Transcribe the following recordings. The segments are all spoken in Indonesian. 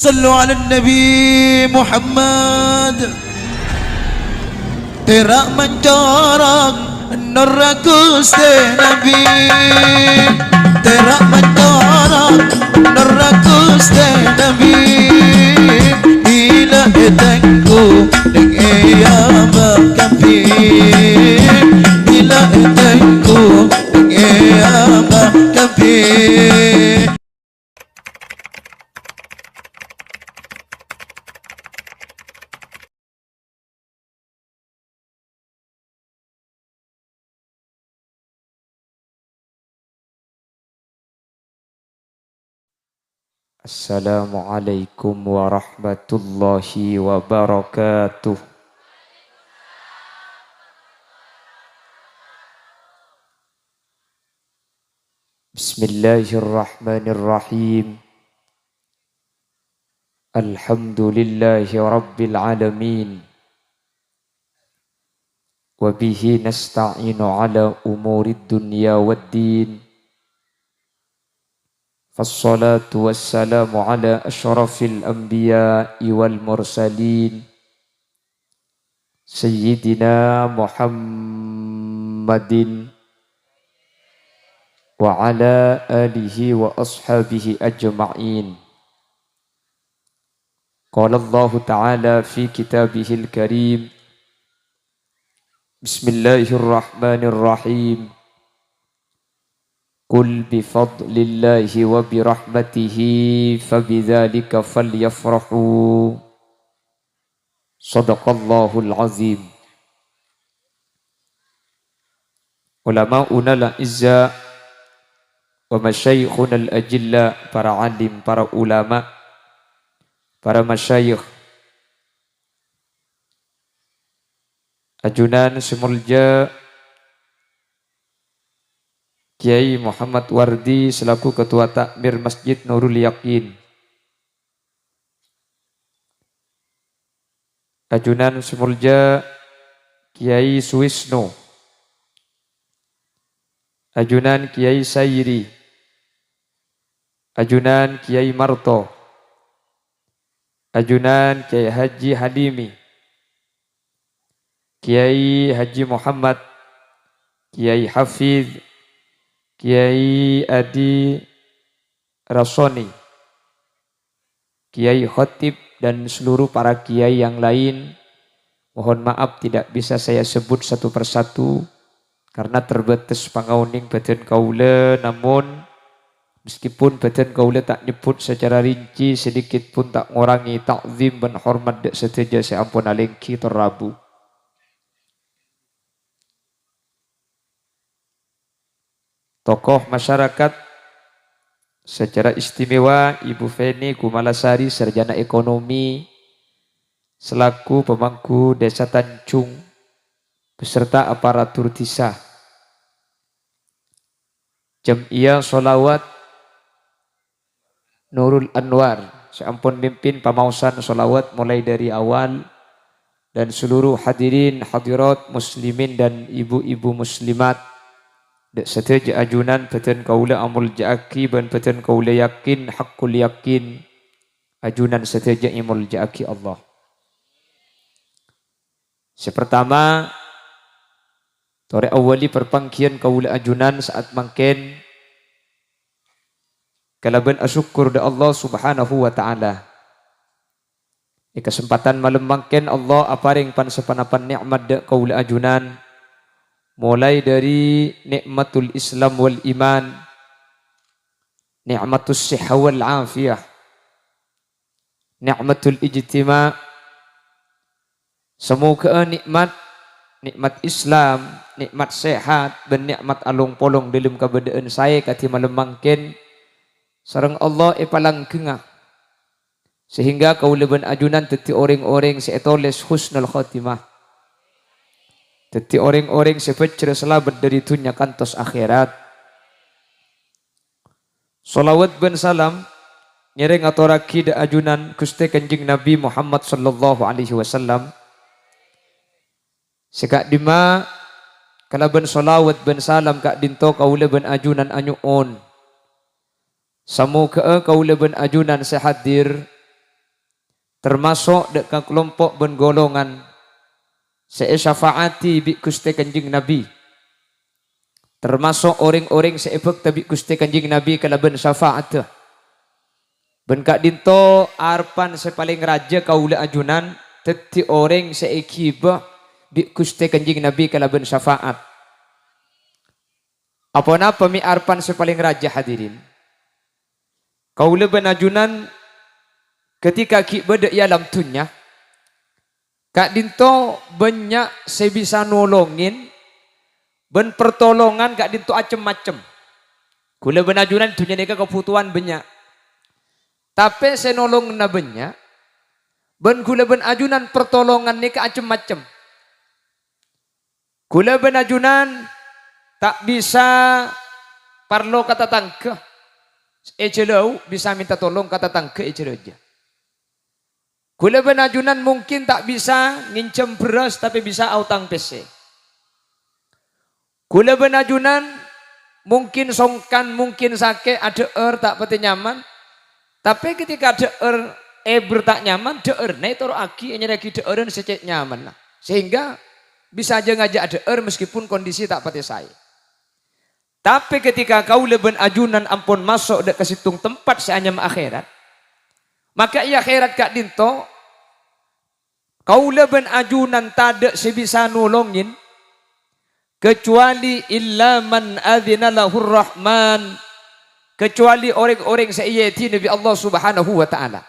صلوا على النبي محمد. Terak mencorong nurku se Nabi, terak mencorong nurku se Nabi. Ila etengku deng ya makampi, ila etengku deng ya makampi. Assalamualaikum warahmatullahi wabarakatuh. Bismillahirrahmanirrahim. Alhamdulillahi rabbil alamin. Wabihi nasta'inu ala umurid dunya waddin. Fassalatu wassalamu ala ashrafil anbiya'i wal mursalin Sayyidina Muhammadin wa ala alihi wa ashabihi ajma'in. Qala Allah Ta'ala fi kitabihil karim. Bismillahirrahmanirrahim. Qul bifadlillahi wa birahmatihi fabidzalika falyafrahu. Sadaqallahul azim. Ulama'una al-izza wa masyayikhuna al-ajilla, para alim, para ulama, para masyayikh, ajunan semulja Kiai Muhammad Wardi selaku Ketua Takmir Masjid Nurul Yakin, ajunan semulja Kiai Suwisno, ajunan Kiai Sayri, ajunan Kiai Marto, ajunan Kiai Haji Halimi, Kiai Haji Muhammad, Kiai Hafidh, Kiai Adi Rasoni, Kiai Khotib, dan seluruh para kiai yang lain. Mohon maaf tidak bisa saya sebut satu persatu karena terbatas pangauning badan kaula, namun meskipun badan kaula tak nyebut secara rinci, sedikit pun tak ngurangi takzim dan hormat dek seteja saya ampun alengki terrabu. Tokoh masyarakat secara istimewa Ibu Feni Kumalasari, sarjana ekonomi, selaku pemangku Desa Tanjung beserta aparatur desa. Jamiah Sholawat Nurul Anwar, saya ampun mimpin pamausan sholawat mulai dari awal, dan seluruh hadirin hadirat muslimin dan ibu-ibu muslimat dek seteja ajunan peten kaula amul ja'aki ban peten kaula yakin hakul yakin ajunan seteja imul ja'aki Allah. Sepertama tore awali perpangkian kaula ajunan saat mangken kalaban asyukur da Allah subhanahu wa ta'ala. Di kesempatan malam mangken Allah aparing pansepanapan nikmat da kaula ajunan, mulai dari nikmatul Islam wal iman, nikmatus sihah wal afiyah, nikmatul ijtima', semoga nikmat Islam, nikmat sehat, dan nikmat alung polong dalam keberadaan saya kati malam mangken sareng Allah palang kengah sehingga kaulaban ajunan teti orang-orang seetoles husnul khatimah. Teti orang-orang sepecera selamat dari dunia kantos akhirat. Salawat ben salam nyereng atoraki da ajunan Gusti Kanjeng Nabi Muhammad sallallahu alaihi wasallam. Sekak dima kalaban salawat ben salam kak dinto kaula ben ajunan anyuon. Samoga kaula ben ajunan sehadir termasuk dekat kelompok ben golongan saya syafaati bi Gusti Kanjeng Nabi, termasuk orang-orang seebek tabi Gusti Kanjeng Nabi kalaban syafaat ben kak dinto arpan sepaling raja kaula ajunan teti orang seekibah bi Gusti Kanjeng Nabi kalaban syafaat. Apa napa mi arpan sepaling raja hadirin? Kaula ben ajunan ketika ki beda ia alam dunya, kak dinto banyak sebisa nolongin, ben pertolongan kak dinto acem-macem. Kula ben ajunan dunia ni kebutuhan banyak, tapi saya nolong na banyak, ben kula ben ajunan pertolongan ni acem-macem. Kula ben ajunan tak bisa parlo kata tangke, ejelau bisa minta tolong kata tangke ejelau. Kula ben ajunan mungkin tak bisa ngincem beras tapi bisa autang PC. Kula ben ajunan mungkin songkan mungkin sake ada tak pati nyaman. Tapi ketika ada tak nyaman, ne toro aki nyeraki deer secek nyaman lah. Sehingga bisa aja ngajak ada meskipun kondisi tak pati saya. Tapi ketika kau leben ajunan ampun masuk dek ke situng tempat seanyam akhirat, maka ia akhirat kak dinto kau leben ajunan tada sebisa nolongin kecuali illa man adzina lahur rahman, kecuali orang-orang seiyati Nabi Allah Subhanahu wa taala.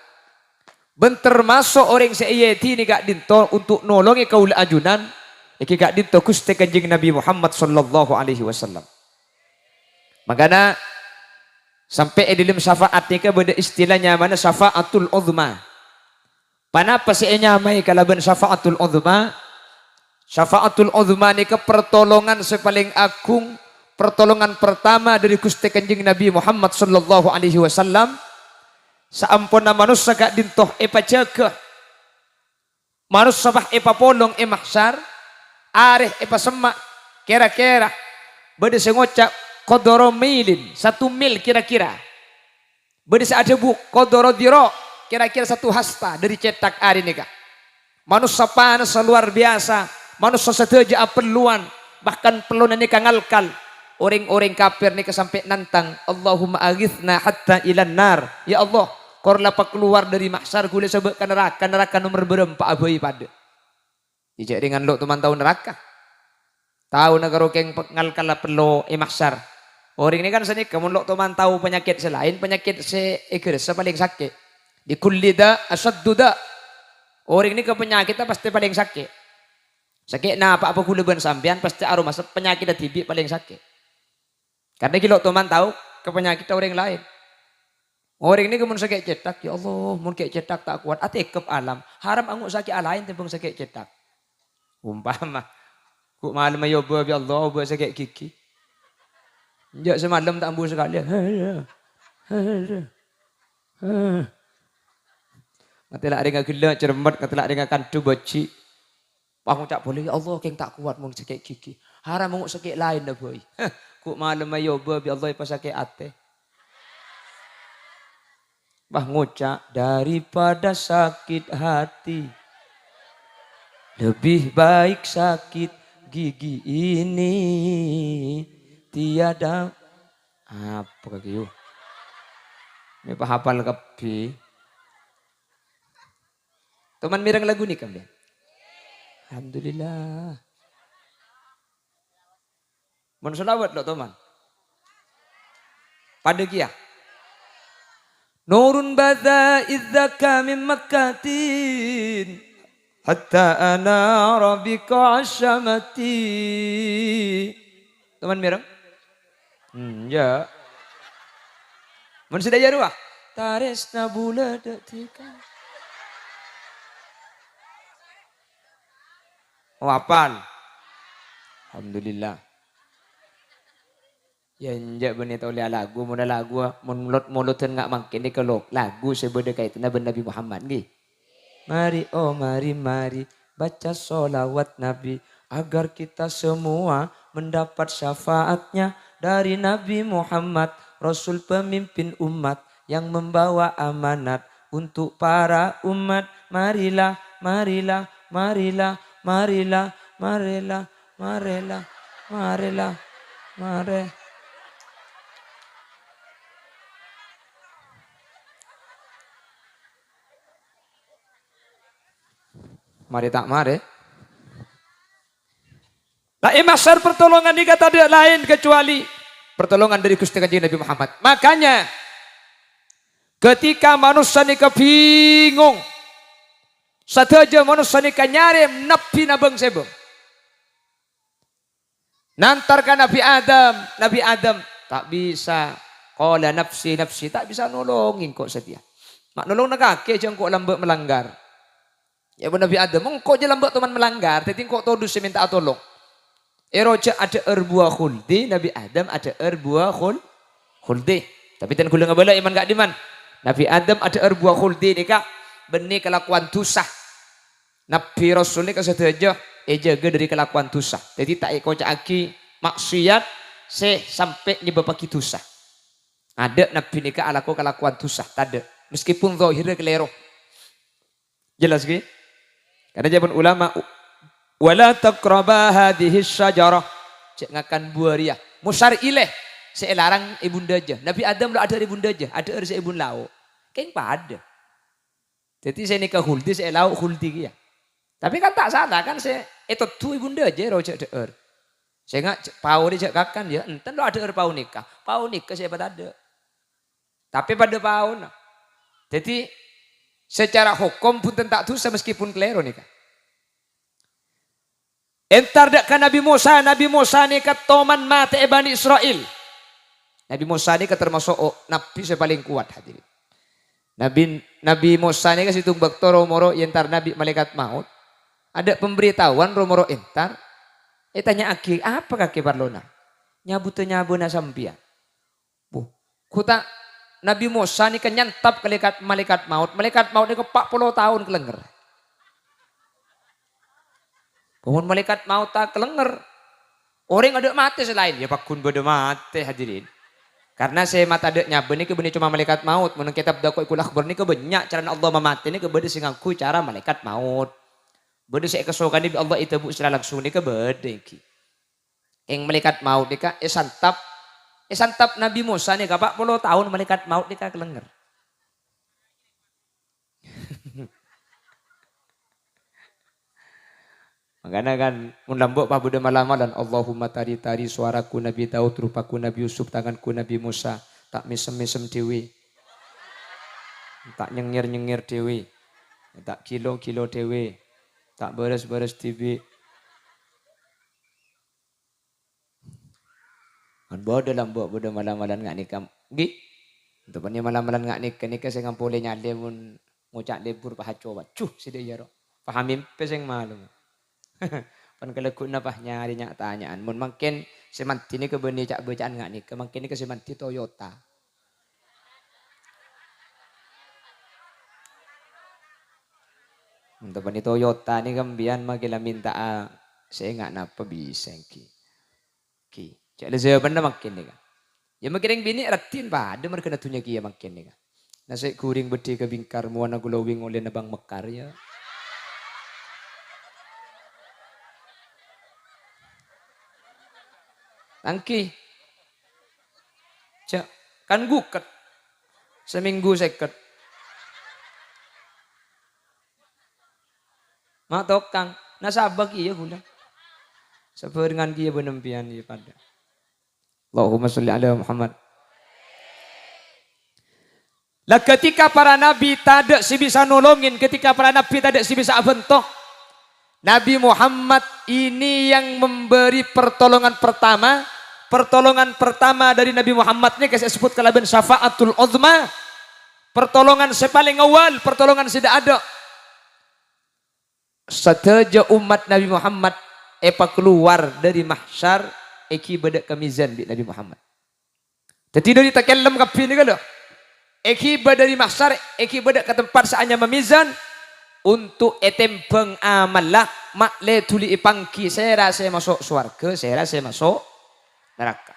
Ben termasuk orang seiyati ni kak dinto untuk nolongi kau ajunan iki kak dinto Gusti Kanjeng Nabi Muhammad sallallahu alaihi wasallam. Makanya sampai di dalam syafaat ni beda istilahnya mana syafaatul uzma. Panapa si nyamai kalaban syafaatul uzma? Syafaatul uzma ni pertolongan sepaling agung, pertolongan pertama dari Gusti Kanjeng Nabi Muhammad sallallahu alaihi wasallam. Saampuna manusia gak dintoh epa jaga, manusia bah epa polong mahsyar, areh epa semak, kira-kira beda sengocak kodoro milin, 1 mil kira-kira. Beda ada buk kodoro diro, kira-kira 1 hasta dari cetak hari ini kak. Manusia panas luar biasa, manusia setuju perluan, bahkan perluan ini kangalkal. Orang-orang kafir ini sampai nantang, Allahumma aghithna hatta ilan nar. Ya Allah, kor lapak keluar dari mahsyar gule sebab neraka nomor berempat abai pada. Ijak dengan lo teman tahu neraka. Tahu negara keng ngalkal perlu mahsyar. Orang ini kan seni kamu lo teman tahu penyakit selain penyakit se paling sakit. Di kullida asadduda. Orang ini ke penyakitnya pasti paling sakit. Sakit nah apa gula ban sampean pasti aroma penyakit TB paling sakit. Karena kalau teman tahu ke penyakit orang lain. Orang ini kemun sakit cetak, ya Allah, mun kayak cetak tak kuat, atekep alam. Haram angguk sakit alain tembang sakit cetak. Umpama, ku malam ayo ya Allah, buat sakit gigi. Jak semalam tak ambil sekali. Katalah dengan gila cermat, katalah dengan kantu baci. Aku tak boleh, ya Allah, keng tak kuat mun sakit gigi. Haram angguk sakit lain dah boy. Ku malam ayo ya Allah, pas sakit ate. Bah ngucap daripada sakit hati lebih baik sakit gigi ini tiada apa kaki yo. Ini hafal kapi. Teman mirang lagu ni kami. Alhamdulillah. Mun selawat lo teman. Pada kia. Nurun bada idzaka min makkatin hatta ana rabbika asyamati. Teman mirang? Ya. Mun sudah ya ruah. Taresna bula detika. Oh apal. Alhamdulillah. Ya njak benih tahu lihat lagu, mula lagu, mulut-mulutan nggak makin dikelok lagu sebeda kaitan Nabi Muhammad ni. Mari oh mari baca solawat Nabi agar kita semua mendapat syafaatnya dari Nabi Muhammad, Rasul pemimpin umat yang membawa amanat untuk para umat. Marilah, marilah, marilah, marilah, marilah, marilah, marilah, mari. Mari tak mari. Lah masar pertolongan ini kata dia lain kecuali pertolongan dari Gusti Kanjeng Nabi Muhammad. Makanya ketika manusia ini bingung, sateja manusia ini nyari nabi nabeng sebeng. Nantarkan Nabi Adam tak bisa. Qala nafsi nafsi tak bisa nolongin kok setia. Mak nolong nak kake jangan kok lambat melanggar. Ya bu Nabi Adam, kok je lambat teman melanggar, tapi kok todus minta tolong. Eroja ada erbuah khuldi, Nabi Adam ada erbuah khuldi. Tapi tan kula ngabala iman gak diman. Nabi Adam ada erbuah khuldi ni kak benih kelakuan tusah. Nabi Rasul ni kasedaja jaga dari kelakuan tusah. Jadi tak kocak aki maksiat sampai nyebabaki tusah. Ada Nabi ni kak alaku kelakuan tusah, tak ada. Meskipun zahirnya keliru. Jelas ke? Karena zaman ulama wala taqraba hadhihi syajarah. Cek ngakan buah riah. Musar ileh selarang ibunda aja. Nabi Adam lo ada ibunda aja, ada se ibun lau. Keng pada. Jadi saya nikah huldi saya lau huldi ya. Tapi kan tak salah kan saya itu tu ibunda aja rojak deer. Saya ngak pau dia cek kakan ya, enten lo ada pau nikah. Pau nikah saya pada ada. Tapi pada pau nah. Jadi secara hukum pun tak dosa meskipun keliru nikah. Entar dak kan Nabi Musa ni kat toman mate Bani Israel. Nabi Musa ni termasuk nabi yang paling kuat hadirin. Nabi Musa ni kasih tumbak to romoro entar nabi malaikat maut. Ada pemberitahuan romoro entar. Tanya aki apa kaki parlona? Nyabutnya nyabuna sampian. Bu, kuta Nabi Musa ni kan nyantap malaikat maut. Malaikat maut ni ke 40 tahun kelenger. Pohon malaikat maut tak kelenger. Orang ada mati selain. Ya pakun beda mati hadirin. Karena saya mata ada nyabe ni kebeni cuma malaikat maut. Menurut kitab dakoi kulah akbar ni kebanyak cara Allah memati ni kebeda singaku cara malaikat maut. Beda saya kesokan ni Allah itu bu secara langsung ni kebeda ki. Yang malaikat maut ni ka santap Nabi Musa ni ka 40 tahun malaikat maut ni ka kelenger. Makanya kan menambok pak budak malam-malam Allahumma tari suaraku Nabi Daud, rupaku Nabi Yusuf, tanganku Nabi Musa, tak mesem-mesem dewi, tak nyengir-nyengir dewi, tak kilo-kilo dewi, tak beres-beres dewi. Kan bodoh lambok budak malam-malam ngak nikam, gi, untuk punya malam-malam ngak nikah saya ngampole nyade mun ngucak lebur pahacoba, sedih ya roh, pahamim peseng malu. Pan kalau kuna pah nyari nyak tanyaan mun makin semanti ni kebeni cak bacaan ngak ni kemakin ni ke semanti Toyota. Untuk pani Toyota ni kambian magila minta saya ngak napa bisa ki. Cak le saya benda makin ni kan. Ya makin bini ratin pa ada mereka natunya ki ya makin ni kan. Nasi kuring beti ke bingkar muana glowing oleh nabang mekar ya. Angki, cak kan guket, seminggu seket. Mak tokang, nasabak iya gula. Seperengan kia benempian iya pada. Allahumma sholli ala Muhammad. Lah ketika para nabi tak ada si bisa nolongin, ketika para nabi tak ada si bisa bentok. Nabi Muhammad ini yang memberi pertolongan pertama dari Nabi Muhammad ini saya sebut kalaban syafaatul uzma. Pertolongan sepaling awal, pertolongan tidak ada. Sateja umat Nabi Muhammad keluar dari mahsyar eki bedak kamizan di Nabi Muhammad. Jadi dari takallam kapi ni kalau eki dari mahsyar eki bedak ke tempat saanya memizan. Untuk etempeng amalah makle tuli ipangki saya rasa masuk surga, saya rasa masuk neraka.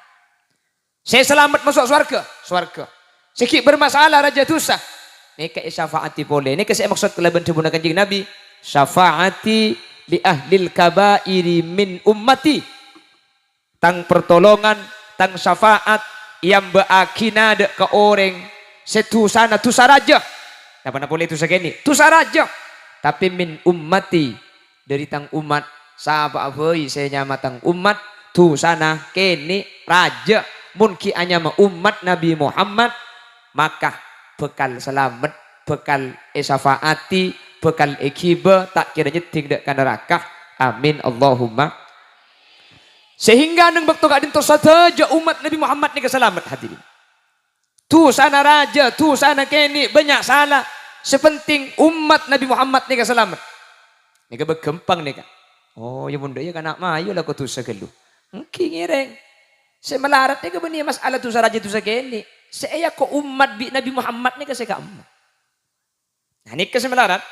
Saya selamat masuk surga. Sikit bermasalah raja dosa. Nika syafaati boleh. Nika saya maksud kelaban sebuna kanjeng Nabi. Syafaati li ahlil kabairi min ummati. Tang pertolongan, tang syafaat yang beakina dek ke orang setusana tusaraja. Apa boleh tu segini? Tusaraja. Tapi min ummati dari tang umat. Sahabat voi saya nyama tang umat tusana kene raja. Mungkin hanya umat Nabi Muhammad maka bekal selamat, bekal syafaati, bekal ikiba tak kira nyeting dek neraka. Amin Allahumma. Sehingga nang bakto kadin to saja umat Nabi Muhammad ni keselamat hadirin. Tu sana raja, tu sana kene banyak salah. Sepenting umat Nabi Muhammad ni keselamat. Ni begempang ni kan. Oh ya bunda ya kan mayu lah ko tu segelu. Engki ngireng. Semelarat ni ke masalah tu raja tu sekene. Saya ko umat bi Nabi Muhammad ni kasi kamu. Nah ni kasi melarat.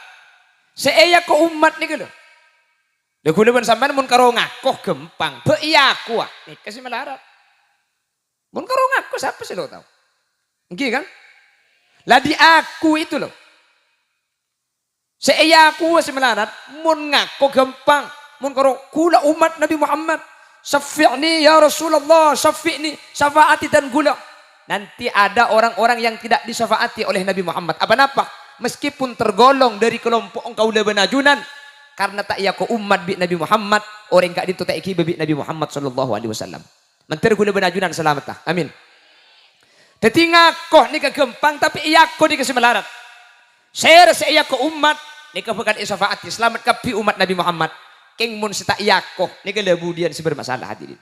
Saya ko umat ni kalau. Lagu leban sampai mun karo ngakoh gempang. Be iya aku ah. Ni kasi melarat. Mun karo ngakoh siapa sih lo tahu? Nggih kan? Lah di aku itu loh. Saya aku si melarat. Mun ngakoh gempang. Mun karo kula umat Nabi Muhammad. Syafi'ni ya Rasulullah. Syafi'ni. Syafaati dan gula. Nanti ada orang-orang yang tidak disyafaati oleh Nabi Muhammad. Apa-apa? Meskipun tergolong dari kelompok engkau lebenajunan. Karena tak iya ko umat bi Nabi Muhammad. Orang kak itu tak iki bi Nabi Muhammad sallallahu alaihi wasallam. Menteri ku lebenajunan selamat tak. Amin. Teti ngakoh ni kegempang tapi iya ko di kesemelarat. Saya iya ko umat. Ni kebukan isyafaati. Selamat kapi umat Nabi Muhammad. King mun sita iya ko. Ni kelebudian si bermasalah hadirin.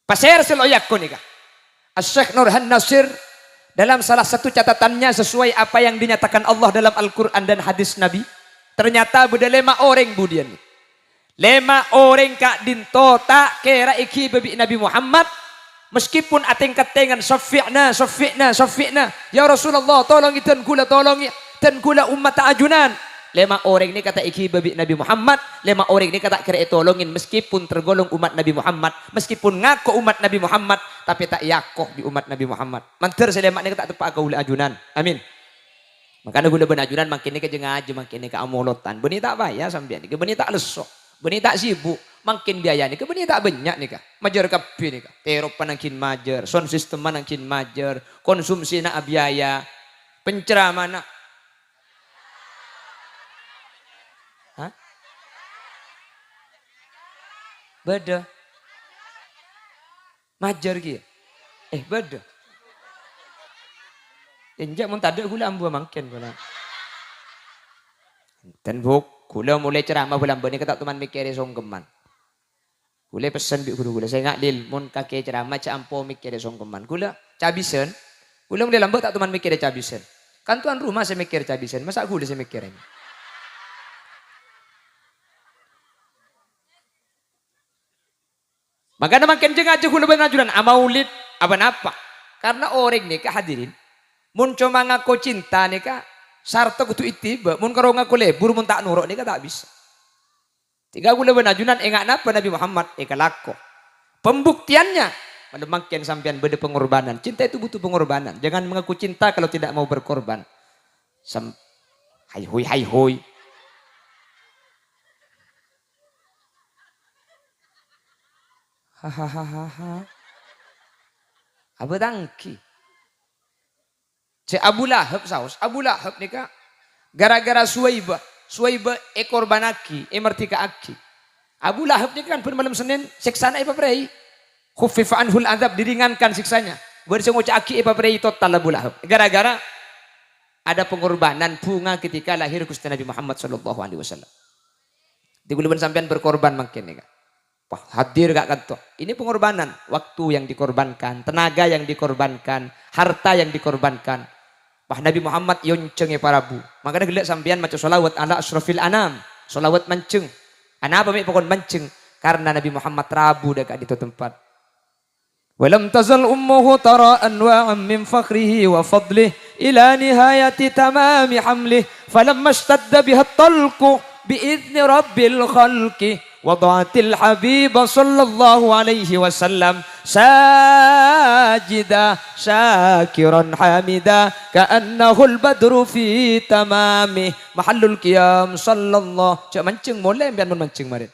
Pasir selo iya ko ni kah. Syekh Nurhan Nasir dalam salah satu catatannya sesuai apa yang dinyatakan Allah dalam Al-Quran dan hadis Nabi. Ternyata beda 5 orang budian. 5 orang kak dinto tak kira iki babi Nabi Muhammad. Meskipun ateng katengan syafi'na, syafi'na, syafi'na. Ya Rasulullah tolong itan gula tolong ya. Dan gula umat ajunan. 5 orang ini kata iki babi Nabi Muhammad. 5 orang ini kata kira tolongin meskipun tergolong umat Nabi Muhammad. Meskipun ngaku umat Nabi Muhammad. Tapi tak yakoh di umat Nabi Muhammad. Mantir selemak ini kata tepak gaula ajunan. Amin. Makanya gula benajunan makin ini kejeng aja. Makin ini ke amolotan. Benih tak bayar sampai ini. Benih tak lesok. Benih tak sibuk. Makin biaya ini. Benih tak banyak nih kak. Majar kapi nih kak. Terop panangkin majar. Sound system manangkin majar. Konsumsi nak biaya. Penceramah nak. Beda. Majar gitu. Beda. Injak mun tade gula ambu mangken gula. Dan buk gula mulai ceramah bulan bani kata teman mikir songkeman. Gula pesen bi gula saya ngak dil mun kake ceramah ca ampo mikir songkeman. Gula cabisen. Gula mulai lambat tak teman mikir cabisen. Kan tuan rumah saya mikir cabisen. Masa gula saya mikir ini. Makanya makin jeng aja gula benajuran amaulid apa-apa. Karena orang ni hadirin mun cuma ngaku cinta ni kak sarta kutu itiba. Mun karo ngaku lebur mun tak nuruk ni kak tak bisa. Tiga gula benajunan enggak napa Nabi Muhammad kalako. Pembuktiannya makin sampean beda pengorbanan. Cinta itu butuh pengorbanan. Jangan mengaku cinta kalau tidak mau berkorban. Hai hoi. Hahaha. Apa tangki? Si Abu Lahab saus. Abu Lahab ni kak. Gara-gara Suwaibah korban aki. Mertika aki. Abu Lahab ni kan pada malam Senin. Siksana ipaprei. Khuffifa anhul adab. Diringankan siksanya. Bersama aki ipaprei total Abu Lahab. Gara-gara ada pengorbanan bunga ketika lahir Gusti Nabi Muhammad SAW. Di guluban sampean berkorban makin ni kak. Wah, hadir gak kanto. Ini pengorbanan. Waktu yang dikorbankan. Tenaga yang dikorbankan. Harta yang dikorbankan. Wah, Nabi Muhammad yonceng para bu. Makanya gelak sampean macam solawat ala asrafil anam. Solawat manceng. Apa mek pokon manceng? Karena Nabi Muhammad rabu dekat di tempat. Walam tazal ummuhu tara'an wa min fakhrihi wa fadlih ila nihayati tamami hamlih. Falamma ishtadda biha talqu bi'izni rabbil khalqi. Wada'atil habib sallallahu alaihi wasallam sajida syakiran hamida ka'annahul badru fi tamamih mahallul qiyam sallallahu. Cak mancing mulai biar mancing marin.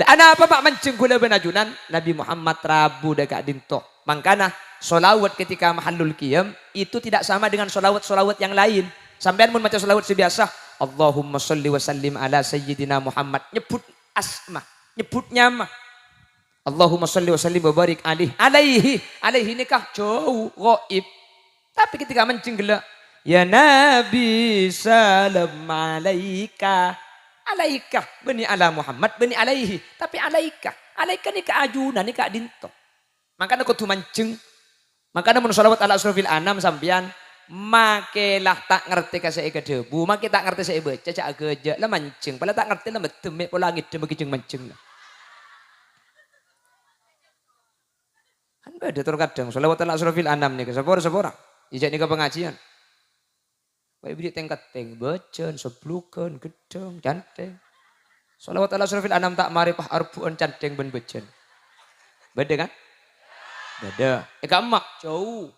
Lah ana apa mak mancing kula benajunan Nabi Muhammad Rabu dekat dinto. Mangkana solawat ketika mahallul qiyam itu tidak sama dengan solawat yang lain. Sampean mun maca solawat sebiasa Allahumma salli wa sallim ala sayyidina Muhammad. Nyebut asma, nyebut nyama. Allahumma salli wa sallim wa barik alaihi nikah jauh gaib. Tapi ketika mancing gelak, ya Nabi salam alaika. Alaika bani ala Muhammad bani alaihi. Tapi alaika ni keajunan ni keadinto. Makanya kau tu mancing. Makanya mun salawat ala asrofil anam sampean makelah tak ngerti kasih eka debu, make tak ngerti saya baca cak aja lah mancing, pala tak ngerti lah betul mek pola angit debu kijeng mancing lah. Kan beda terkadang selawat ala asrofil anam nih, sepora, ijak nih ke pengajian. Baik beri teng bacaan, seblukan, gedeng, canteng. Selawat ala asrofil anam tak mari pah arbuan canteng ben bacaan. Beda kan? Beda. Eka emak jauh.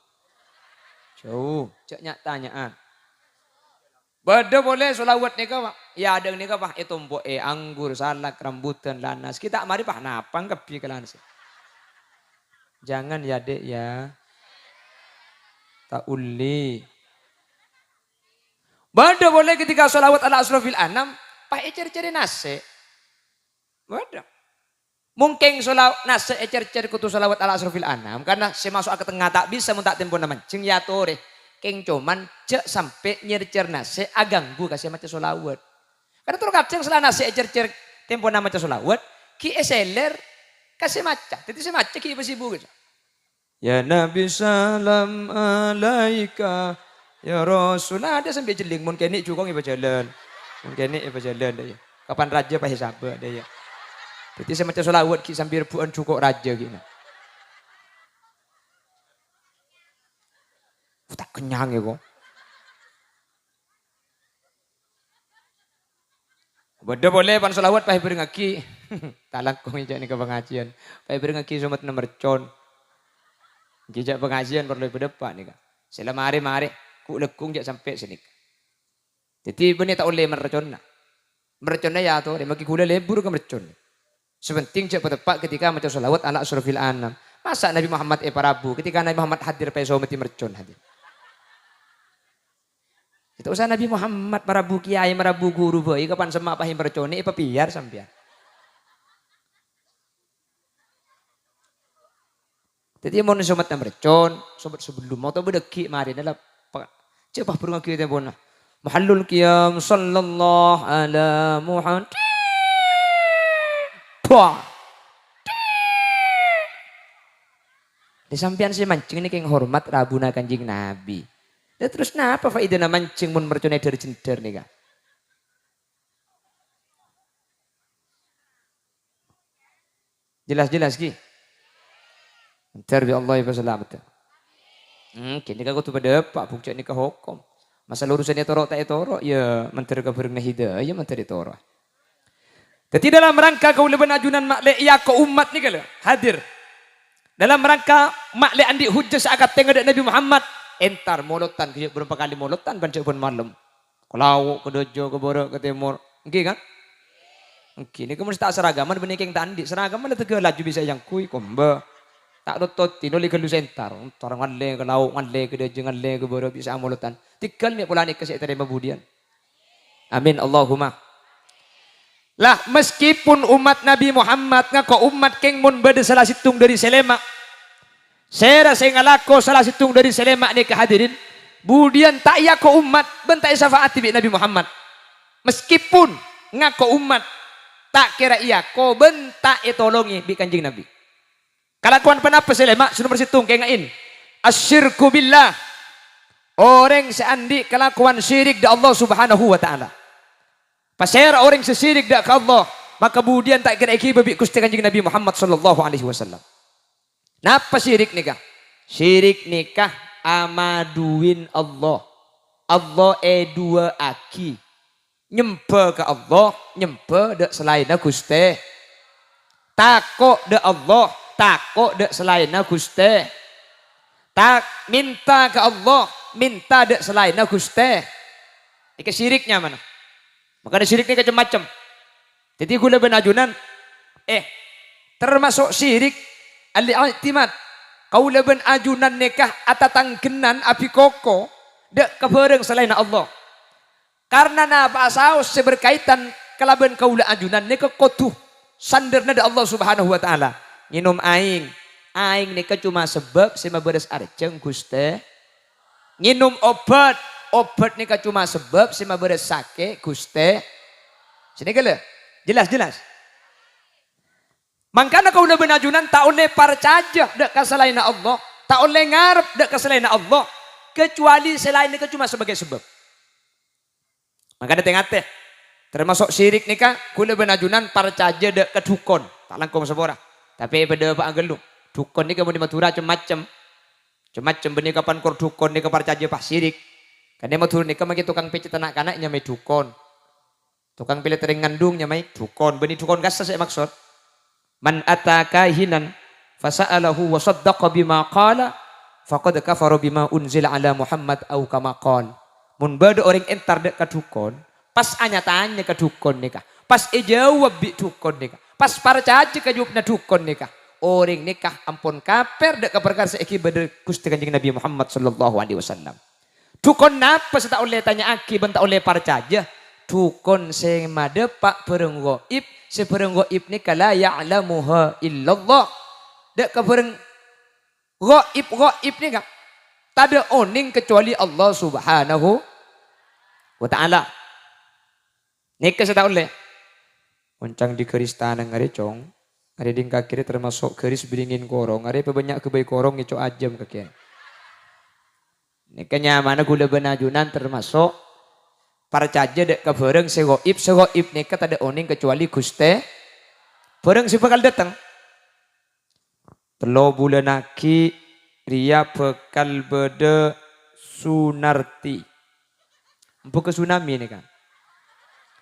Cak tanyaan. Bada boleh solawat ni ka pak? Ya ada ni ka pak? Itu mbok anggur, salak, rambutan, lanas. Kita mari pak napang kepi ke lanas. Jangan ya dek ya. Tak uli. Bada boleh ketika solawat ala asrofil anam. Pak cari nase. Bada. Mungkin solawat nase ecer-ecer kutu solawat ala asrofil anam. Karena saya masuk ke tengah tak bisa minta tempo na mancing ya tore. Keng cuman cek sampai nyer-cer nase aganggu kasih macam solawat. Karena terus kadang setelah nase ecer-ecer tempo na macam solawat. Ki eseler kasih macam. Jadi saya macam ki besibu gitu. Ya Nabi salam alaika. Ya Rasul ada sampai jeling. Mungkin ini cukong iba jalan. Mungkin ini iba jalan. Kapan raja pahit sabar dia. Jadi saya macam solawat ki sambil rebuan cukup raja gini. Tak kenyang ya kok. Bada boleh pan solawat pahit berengaki. Tak langkung ijak ni ke pengajian. Pahit berengaki somat na mercon. Ijak pengajian perlu berdepan ni kak. Selama hari-hari ku lekung jak sampai sini. Jadi benih tak boleh mercon na. Mercon na ya tu. Dia maki gula lebur ke mercon. Sepenting cek tepat ketika macam solawat ala asrofil anam. Masa Nabi Muhammad parabu ketika Nabi Muhammad hadir peso mati mercon hadir. Itu usah Nabi Muhammad parabu kiai marabu guru boy kapan semak pahim mercon ini piar sampean. Jadi mau somat mercon, sobat sebelum mau tahu bedeki mari adalah cek pah perlu kita bona. Mahallul qiyam sallallahu ala Muhammad. Wah. Di sampean si mancing ini keng hormat rabuna kanjing Nabi. Dan terus napa faedah na mancing mun mercone dari cender nih kak? Jelas ki. Ntar bi Allah ya selamat. Kini kau tu pada pak bukti ni ke hukum. Masalah urusannya torok tak torok ya menteri keberna hidayah ya menteri torok. Jadi dalam rangka kau leban ajunan makle iya ko umat ni kala hadir. Dalam rangka makle andi hujjah seakat tengok Nabi Muhammad entar molotan kejap berapa kali molotan bancak pun malam. Kalau ke dojo ke borok ke timur. Okey kan? Okey ni kamu tak seragaman benih keng tandi. Seragaman le tege laju bisa yang kui komba. Tak dotot tinoli ke lu sentar. Orang ngalle ke lauk ngalle ke dojo ngalle ke borok bisa molotan. Tikal mi pula ni kesek terima budian. Amin Allahumma. Lah meskipun umat Nabi Muhammad ngako umat keng mun bade salah situng dari selema. Saya rasa ngalako salah situng dari selema ni kehadirin. Budian tak iya ko umat bentai syafaat bi Nabi Muhammad. Meskipun ngako umat tak kira iya ko bentak tolongi bi kanjing Nabi. Kalakuan penapa selema sudah bersitung keng ngain. Asyirku billah. Orang seandi kelakuan syirik di Allah Subhanahu wa taala. Pasal orang sesirik dak ke Allah, maka kemudian tak kira iki babi Gusti Kanjeng Nabi Muhammad sallallahu alaihi wasallam. Napa syirik nikah? Syirik nikah amaduin Allah. Allah dua aki. Nyembah ke Allah, nyembah dek selain Gusti. Takut dek Allah, takut dek selain Gusti. Tak minta ke Allah, minta dek selain Gusti. Ini syiriknya mana? Makanya syirik ini macam-macam. Jadi gula benajunan, termasuk syirik al-i'timad. Kau leben ajunan nikah atatanggenan api koko dek kebereng selain Allah. Karena napa saus berkaitan kelaban kaula ajunan nikah kotuh sanderna da Allah Subhanahu wa taala. Nginum aing nikah cuma sebab sema beres arjeng Gusti. Nginum obat nikah cuma sebab sema beres sake Gusti. Sini kele. Jelas. Mangkana kaula benajunan tak oleh parcaja dek kaselain Allah, tak oleh ngarep dek kaselain Allah, kecuali selain nikah cuma sebagai sebab. Makanya tengah termasuk syirik nikah kula benajunan parcaja dek ke dukun tak langkung sebora tapi pada apa angelu dukun nikah mau di Madura macam-macam benih kapan kor dukun nikah parcaja pas syirik kan dia Madura nikah magi tukang pecet anak-anak nyamai dukun tukang pilih tering ngandung nyamai dukun benih dukun gasa saya maksud man ataka hinan fasa'alahu wa saddaqa bima qala faqad kafara bima unzila ala Muhammad au kama qala. Mun bade orang entar dek ke dukun, pas anya tanya ke dukun nikah, pas jawab bi dukun nikah, pas parcaja ke jawabna dukun nikah. Orang nikah ampun kaper dek ke perkara seiki bade Gusti Kanjeng Nabi Muhammad sallallahu alaihi wasallam. Dukun napa tak oleh tanya aki ben tak oleh parcaja. Dukun sing made pak bereng gaib, se bereng gaib nikah la ya'lamuha illallah. Dek ke bereng gaib nikah. Tak ada oning kecuali Allah Subhanahu wa ta'ala. Nikah saya tak oleh. Uncang di keris tanah ngari cong. Ada di kaki termasuk keris beringin korong. Ada banyak kebaik korong itu ajam kaki. Nikahnya mana gula benajunan termasuk. Parcaja dek ke bareng segoib nikah tak ada oning kecuali Gusti. Bareng si bakal datang. Telo bulan aki. Ria bekal bede sunarti. Empuk ke tsunami ini kan.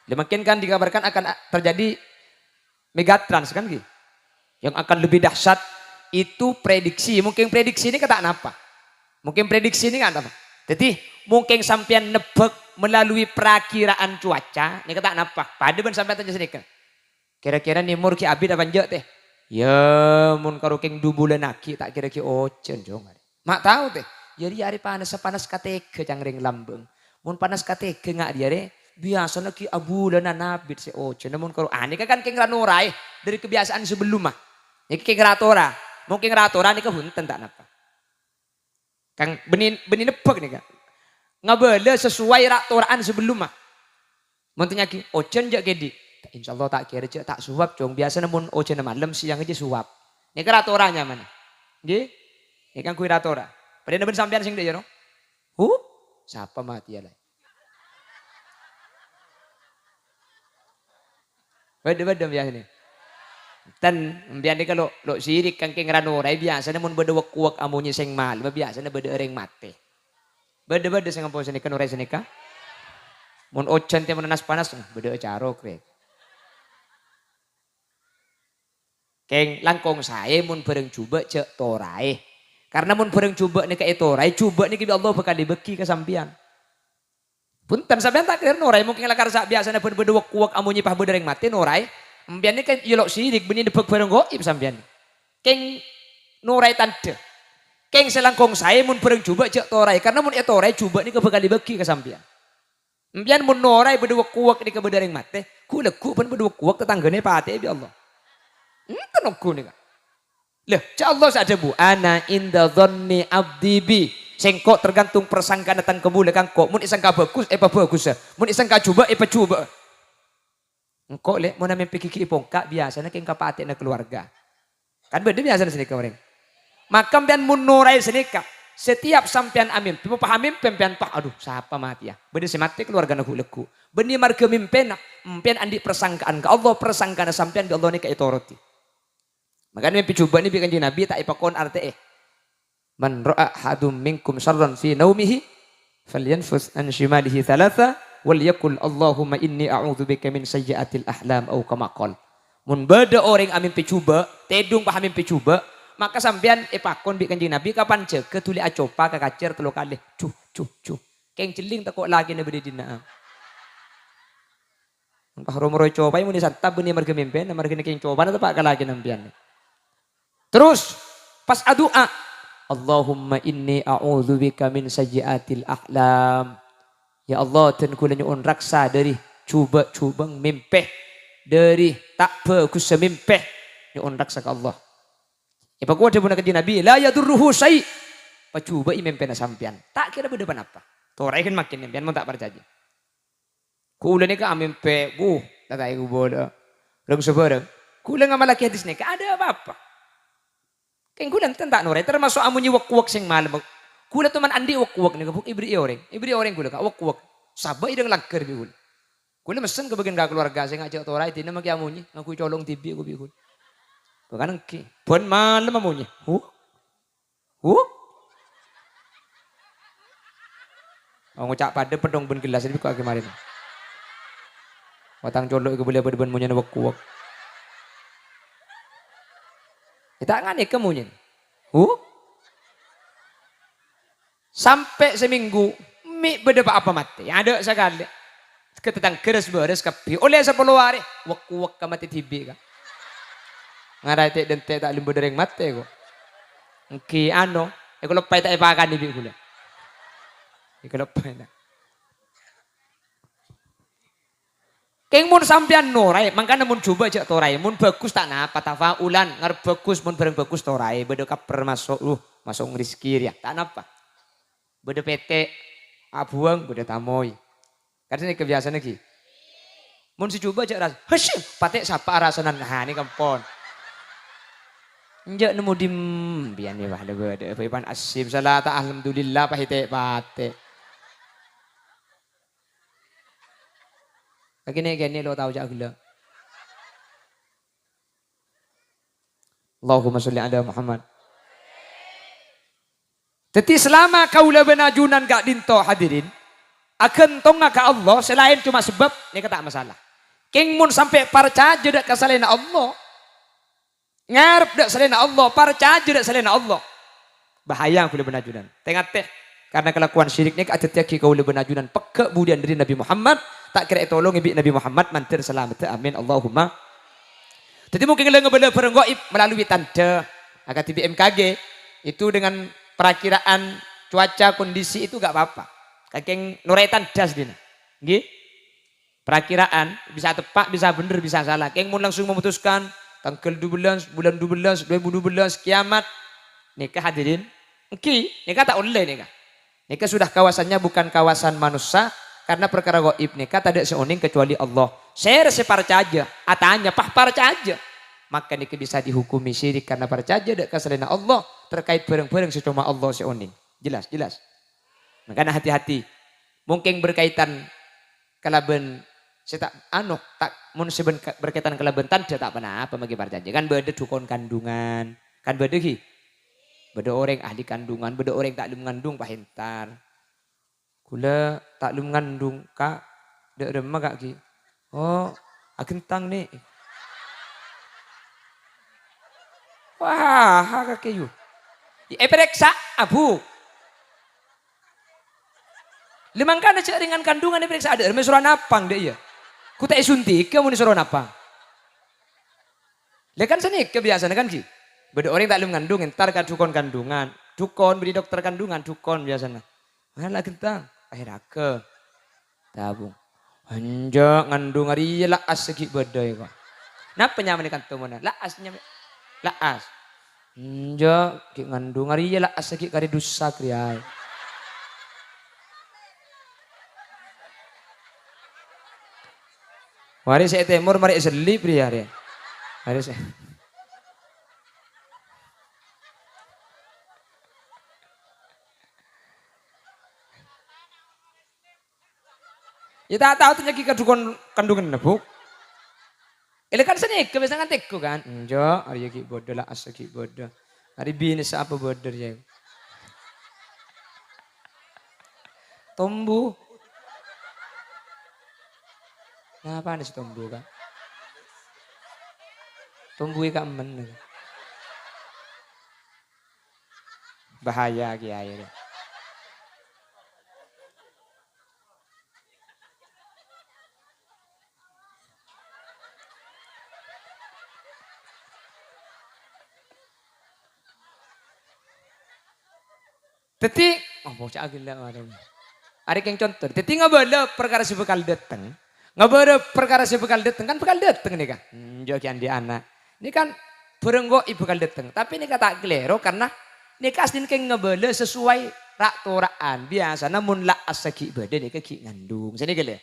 Makin kan dikabarkan akan terjadi megatrans kan gitu. Yang akan lebih dahsyat itu prediksi. Mungkin prediksi ini kata apa? Mungkin prediksi ini kan apa? Jadi mungkin sampean nebak melalui perakiraan cuaca. Ini kata apa? Pada ben sampean tanya sedikit. Kira-kira nih mur ki abid apa njok teh? Ya mun karo keng 2 bulan aki tak kira ki ocen jong. Mak tahu teh. Jadi hari panas kateke cangring lambeng. Mun panas kateke ngak dia deh. Biasa ki abulanan nabit si ocen. Namun karo ani kan keng ranurai dari kebiasaan sebelum mah. Iki keng ratora. Mungkin ratora ni kehunten tak napa. Kang benih nebak nih kan. Ngabele sesuai ratoraan sebelum mah. Muntunya ki ocen jak gedi. Insya Allah tak kira tak suap cong biasa namun oce malam siang aja suap. Ini kan ratoranya mana? Nggih. Ini kan kui ratora. Pada naben sampean sing deh ya no. Siapa mati ya lah. Beda biasa nih. Tan biasa ni kalau lo sirik kan keng ranora biasa namun beda wak amunya sing mal biasa na beda orang mati. Beda sing ngampun sini kan orai sini ka. Mun ocen tiap menanas panas beda caro krek. Keng langkong saya mun bareng coba cek torai. Karena mun bareng coba nih kayak torai, coba nih Allah bakal dibeki ke sampean. Punten sampean tak kira norai mungkin lakar sak biasanya berdua kuak amunyi pah bereng mati norai. Sampean ini kan yelok sidik benih debek bareng goib sampean. Keng norai tanda. Keng selangkong saya mun bareng coba cek torai. Karena mun torai coba nih bakal dibeki ke sampean. Sampean mun norai berdua kuak nih ke bereng mati. Ku pun berdua kuak tetanggane pate bi Allah. Tenungku nih kan. Lah, cak Allah ada bu. Ana inda dhanni abdi bi. Sengkok tergantung persangkaan datang kebule kang kok. Mun isangka bagus, bagus. Mun isangka coba, coba. Engkau le, mun namin pikiki pongka biasa na keng kapate na keluarga. Kan beda biasa na sini kemarin. Maka pian mun norai senika. Setiap sampean amin, pahamim pempian pak. Aduh, siapa mati ya? Beda si mati keluarga na leku. Benih marga mimpena, mimpen andi persangkaan ke Allah persangkaan sampean di Allah ni ka itoroti. Makanya mimpi coba ni bikin Nabi tak ipakon arti Man ra'a hadum minkum syarran fi naumihi falyanfus an shimalihi thalatha wal yakul Allahumma inni a'udzubika min sayyiatil ahlam au kama qol. Mun beda orang amin pecuba, tedung pahamin pecuba, maka sampean pakon bi Kanjeng Nabi kapan cek ketuli acopa ka kacer telu kali. Cuh. Keng celing takok lagi na bede dina. Entah romoro coba mun disantap beuni marga mimpen, marga keng coba na pak kalagi nampian. Terus pas adua, Allahumma inni a'udzubika min sayyiatil ahlam. Ya Allah, ten kula nyuun raksa dari cuba-cubang mimpeh, dari tak bagus semimpeh nyuun raksa ke Allah. Ya pak ada pun Kanjeng Nabi, la yadurruhu syai. Pacuba imimpen sampean. Tak kira beda apa. Torai kan makin impian mun tak percaya. Kula ni ka amimpe, tatai ku bodoh. Rong sebarang. Kula ngamalaki hadis ni ka ada apa-apa. Keng kula tak norai termasuk amunyi wak-wak sing malam. Kula teman andi wak-wak ni kabuk ibri orang kula ka wak-wak. Sabay idang lagker bi kula. Kula mesen ke bagian keluarga sing ngajak torai tina maki amunyi ngaku colong tibi ku bi kula. Bukan ki. Pun malam amunyi. Oh ngucap pada pedong ben gelas ini kok kemarin. Watang colok ke boleh ben munyen wak-wak. Kita ngane kemunyen. Sampai seminggu mi beda apa mati. Ada sekali. Ketetang keres beres kapi. Oleh 10 hari wak-wak ka mati tibi ka. Ngarai te den te tak limbo dereng mati ko. Engki ano, kalau pai tak ipakan ibi kula. Kalau pai tak. Keng mun sampean norai, mangkana mun coba cek torai, mun bagus tak napa tafaulan, ngarep bagus mun bareng bagus torai, beda kaper masuk masuk ngrizki ya, tak napa. Beda PT abuang, beda tamoy. Karena ini kebiasaan lagi. Mun si coba cek ras, hasyim, patek sapa rasanan, nah ini kampon. Njak nemu dim, biar nih wah beda, ipan asim, salata alhamdulillah pahite patek. Gini lo tahu jak gila. Allahumma sholli ala Muhammad. Jadi selama kaula benajunan gak dinto hadirin, akan tonga ke Allah selain cuma sebab ini kata masalah. King mun sampai percaya dak kesalahan Allah. Ngarep dak selain Allah, percaya dak selain Allah. Bahaya kaula benajunan. Tengah teh karena kelakuan syirik ni atetiaki kaula benajunan pekak budian dari Nabi Muhammad. Tak kira tolong ibi Nabi Muhammad mantir selamat. Amin Allahumma. Jadi mungkin ngebela bareng gaib melalui tanda akan BMKG itu dengan perakiraan cuaca kondisi itu gak apa-apa. Kakeng nuretan das dina. Nggih. Perakiraan bisa tepat, bisa bener, bisa salah. Keng mun langsung memutuskan tanggal 12 bulan 12 2012 kiamat. Nikah hadirin. Engki, nikah tak oleh nikah. Nikah sudah kawasannya bukan kawasan manusia. Karena perkara gaib nikah tak ada seoning kecuali Allah. Saya percaya, atanya percaya. Maka nikah bisa dihukumi syirik karena percaya dak kesalahan Allah terkait barang-barang secuma Allah seoning. Jelas. Makanya hati-hati. Mungkin berkaitan kalaben saya tak mun berkaitan kalaben tanda tak pernah apa bagi percaya. Kan beda dukun kandungan, kan beda ki. Beda orang ahli kandungan, beda orang tak mengandung pahintar. Kula tak lu mengandung kak, dek remah kak ki. Oh, akentang nih. Wah, kak kayu. Periksa abu. Limang kana cek ringan kandungan periksa ada. Remah suruh napang dek ya. Ku tak suntik, kamu ni suruh napang. Lekan sini kebiasaan kan ki. Beda orang tak lu mengandung, entar ka dukun kandungan. Dukun beri dokter kandungan, dukun biasanya. Mana kentang? Akhirnya ke tabung. Hanja ngandung hari laas segi badai kok. Napa nyaman ikan tumuna? Laasnya laas. Hanja ki ngandung hari laas segi kari dosa kriai. Mari saya temur mari selip dia hari. Mari saya. Ya tak tahu ternyata kadukon kandungan nebuk. Ele kan seni kebiasaan tekku kan. Enjo, hari ki bodoh lah asaki bodoh. Hari binis apa bodoh ya. Tombu. Ngapa nih tumbuh kak? Tumbuh kak men. Bahaya kiai. Teti, oh bocah gila orang. Ada yang contoh. Teti ngabala perkara si bekal datang. Ngabala perkara si bekal datang kan bekal datang nih kan. Jokian di anak. Ini kan berenggo ibu bekal datang. Tapi ini kata kelero karena ini kasih kayak ngabala sesuai rak toraan biasa. Namun lah asaki badan ini kaki ngandung. Sini gila.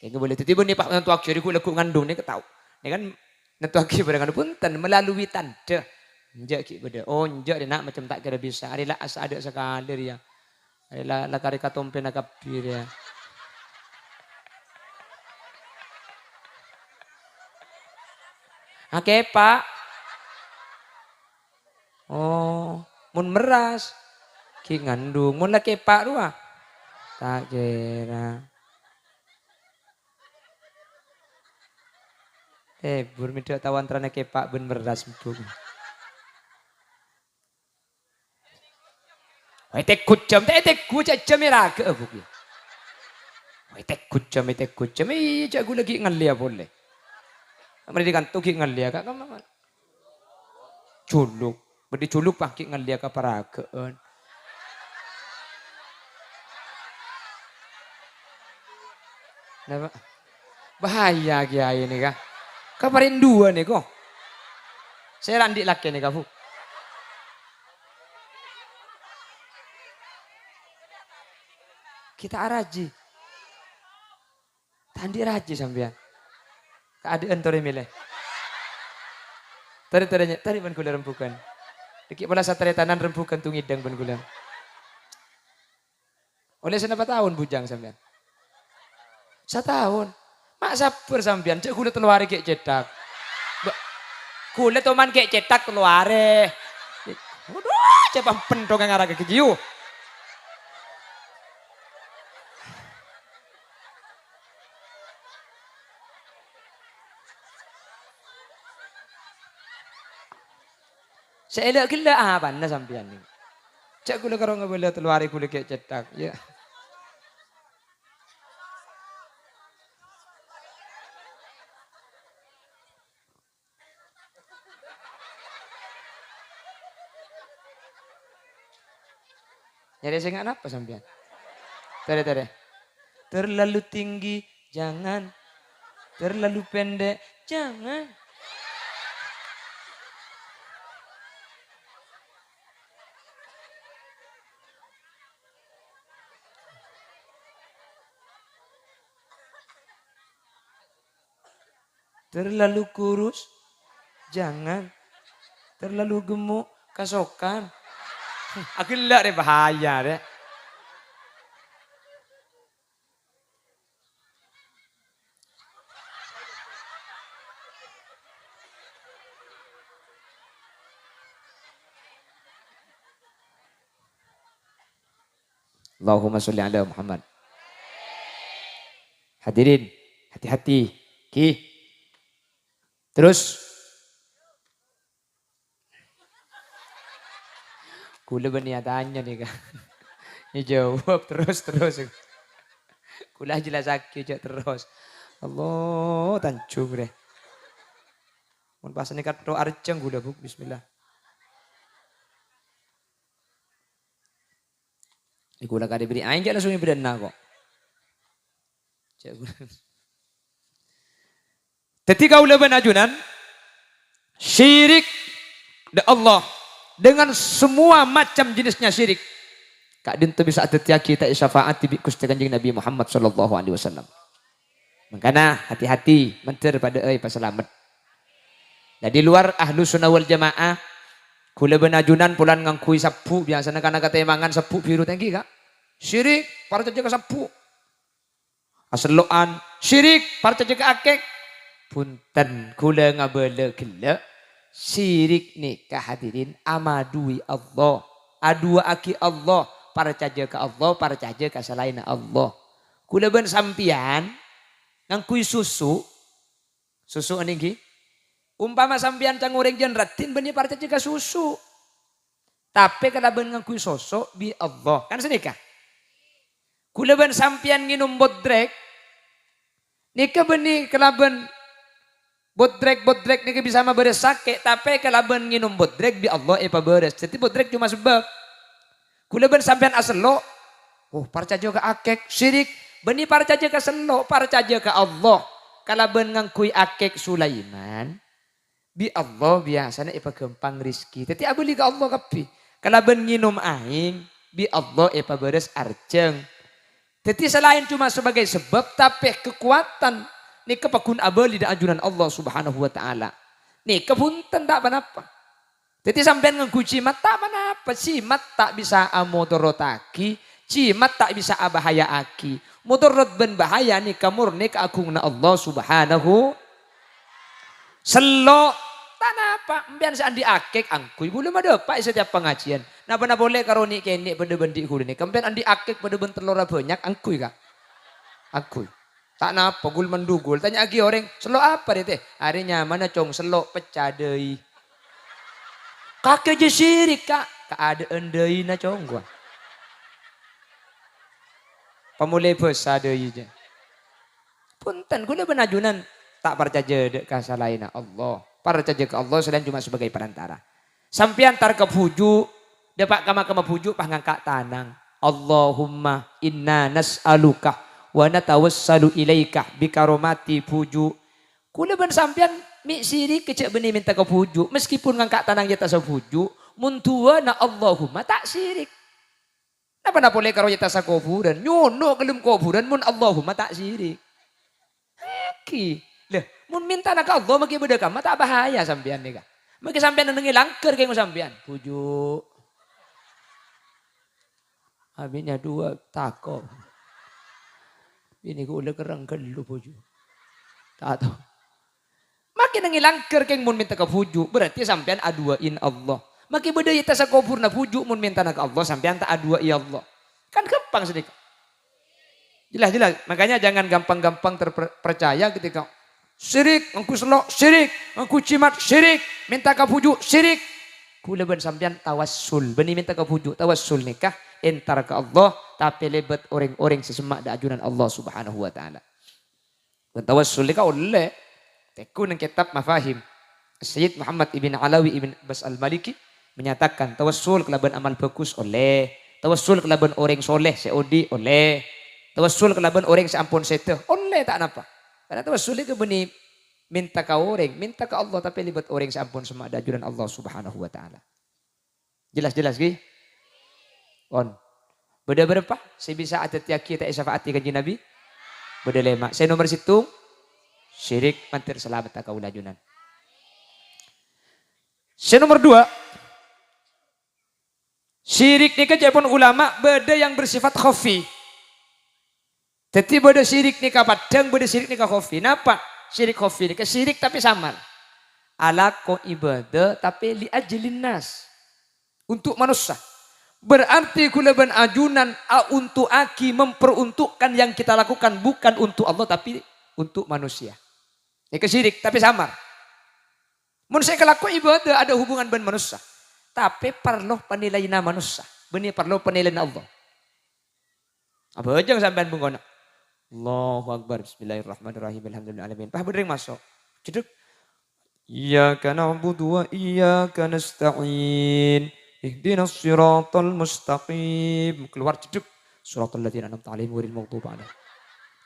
Kayak ngabala teti pun nih pak nantu akhir aku laku ngandung nih ketahu. Ini kan nantu akhir pada punten melalui tanda. Njak ki beda. Oh njak dia nak macam tak kira bisa. Adalah asa ada sekali dia. Adalah lakari katompe nak kapir ya. Oke pak. Oh mun meras. Ki ngandung. Mun laki pak dua. Tak kira. Burmido tawan terana kepak ben meras empuk. Wai tek kucam, tek kucam jamira ke abuk ya. Wai tek kucam, cak gue lagi ngalia boleh. Mereka kan tuh ngalia kak kamu culuk, beri culuk pakai ngalia ke parakeun. Nah, bahaya kiai ini kak. Kaparin dua nih kok. Saya landik laki nih kamu. Kita araji. Tandi raji sampean. Keadaan tore milih. Tari ban kula rempukan. Dikit bola satria tanan rempukan tungidang ban kula. Oleh senapa tahun bujang sampean? 1 tahun. Mak sabar sampean, cek kula teluare kek cetak. Kula toman kek cetak teluare. Waduh, cepam pendong ngarah ke kiu. Saya elak gila apa na sampean ni. Cak kula karo ngabala teluari kula kek cetak ya. Nyari sing apa sampean? Tere. Terlalu tinggi jangan. Terlalu pendek jangan. Terlalu kurus, jangan. Terlalu gemuk, kasokan. Aku lihat deh bahaya deh. Allahumma sholli ala Muhammad. Hadirin, hati-hati. Ki. Terus kula berniatannya nih kak. Ini jawab terus. Kula jelas sakit terus. Allah tancung deh. Mun pas ini kata arceng kula buk bismillah. Kula kada beri aing langsung ibadana kok. Ketika ulama ajunan syirik de Allah dengan semua macam jenisnya syirik. Kak dintu bisa atetia kita syafaat bi Gusti Kanjeng Nabi Muhammad sallallahu alaihi wasallam. Makanya hati-hati menter pada pas selamat. Nah di luar ahlu sunnah wal jamaah kula benajunan pulan ngangkui sapu biasanya karena kata mangan sapu biru tinggi kak. Syirik para caca sapu. Aseloan syirik para caca akek. Punten kula ngabala gila syirik nikah hadirin amadui Allah adua aki Allah para caja ke Allah para caja ke selain Allah kula ben sampian ngangkui susu aniki. Umpama sampean cang ureng jan ratin benih parca jika susu. Tapi kalaban ngangkui sosok bi Allah. Kan sedekah. Kulaban sampean nginum bodrek. Nika benih kalaban bodrek nika bisa maberes sakit. Tapi kalaban nginum bodrek bi Allah paberes. Jadi bodrek cuma sebab. Kulaban sampean aselo. Oh parca juga akek syirik. Benih parca juga selo. Parca juga Allah. Kalaban ngangkui akek Sulaiman. Bi Allah biasanya gempang rizki. Tapi aku lihat Allah kapi. Kalaban nginum aing. Bi Allah beres arjeng. Jadi selain cuma sebagai sebab. Tapi kekuatan. Ini kepakun abali dan ajunan Allah subhanahu wa ta'ala. Ini kepunten tak apa-apa. Jadi sampai nganggu cimat tak apa-apa. Cimat tak bisa amodorotaki. Cimat tak bisa abahaya aki. Mudorot ben bahaya nih kamurni keagungna Allah subhanahu. Selo tanapa mbian seandi akek angkuy belum ada pak setiap pengajian. Napa boleh karoni kene pada bendi kudu nih. Kempen andi akek pada ben telur banyak angkuy kak. Angkuy. Tak napa gul mendugul. Tanya lagi orang selo apa deh teh? Hari nyaman cong selo pecah deui. Kakek je sirik kak. Keadaan deui na cong gua. Pemulai besar deui je. Punten gula benajunan tak percaya dek kasalaina Allah. Percaya ke Allah selain cuma sebagai perantara. Sampian tar ke puju, dapat kama puju pah ngangkat tanang. Allahumma inna nas'aluka wa natawassalu ilaika bikaromati puju. Kula ben sampian mi siri kecek benih minta ke puju. Meskipun ngangkat tanang jata sa puju, muntua na Allahumma tak sirik. Napa boleh karo jata sa kuburan? Nyono kelum kuburan mun Allahumma tak sirik. Haki. Lah, mun minta nak Allah maki beda kama tak bahaya sampean nih kak. Maki sampean nengi langker kayak sampean. Puju. Abinya dua tako. Ini ku udah kerang kelu puju. Tak tahu. Maki nengi langker kayak mun minta ke puju. Berarti sampean aduain Allah. Maki beda ita sa kubur na puju mun minta nak Allah sampean tak aduai Allah. Kan gampang sedikit. Jelas. Makanya jangan gampang-gampang terpercaya ketika syirik, engku selok syirik, engku cimat syirik, minta kapuju syirik. Kula ben sampean tawassul, beni minta kapuju tawassul nikah entar ke Allah tapi lebet orang-orang sesemak da ajunan Allah Subhanahu wa taala. Dan tawassul nikah oleh tekun kitab Mafahim. Sayyid Muhammad ibn Alawi ibn Bas al-Maliki menyatakan tawassul kelaban amal bagus oleh, tawassul kelaban orang soleh seodi oleh, tawassul kelaban orang seampun seteh oleh tak napa. Karena tawassul itu benih minta ke orang, minta ke Allah tapi libat orang seampun semak dajuran Allah Subhanahu wa taala. Jelas ki? On. Beda berapa? Saya bisa ada tiaki tak syafaati kanjeng Nabi? Beda lema. Saya nomor situ syirik mantir selamat tak kaula junan. Saya nomor 2. Syirik ni kejapun ulama beda yang bersifat khafi. Jadi beda syirik ni padang, beda syirik ni khafi. Napa? Syirik khafi ni syirik tapi samar. Ala ko ibadah tapi li ajlin nas. Untuk manusia. Berarti kulaban ajunan untuk aki memperuntukkan yang kita lakukan bukan untuk Allah tapi untuk manusia. Ini syirik tapi samar. Mun saya kelaku ibadah ada hubungan dengan manusia. Tapi perlu penilaian manusia. Benih perlu penilaian Allah. Apa aja sampean bungono. Allahu Akbar. Bismillahirrahmanirrahim. Alhamdulillahirrahmanirrahim. Pah bener masuk. Cedek. Iyyaka na'budu wa iyyaka nasta'in. Ihdinas siratal mustaqim. Keluar cedek. Suratal ladzina an'amta 'alaihim ghairil maghdubi 'alaihim.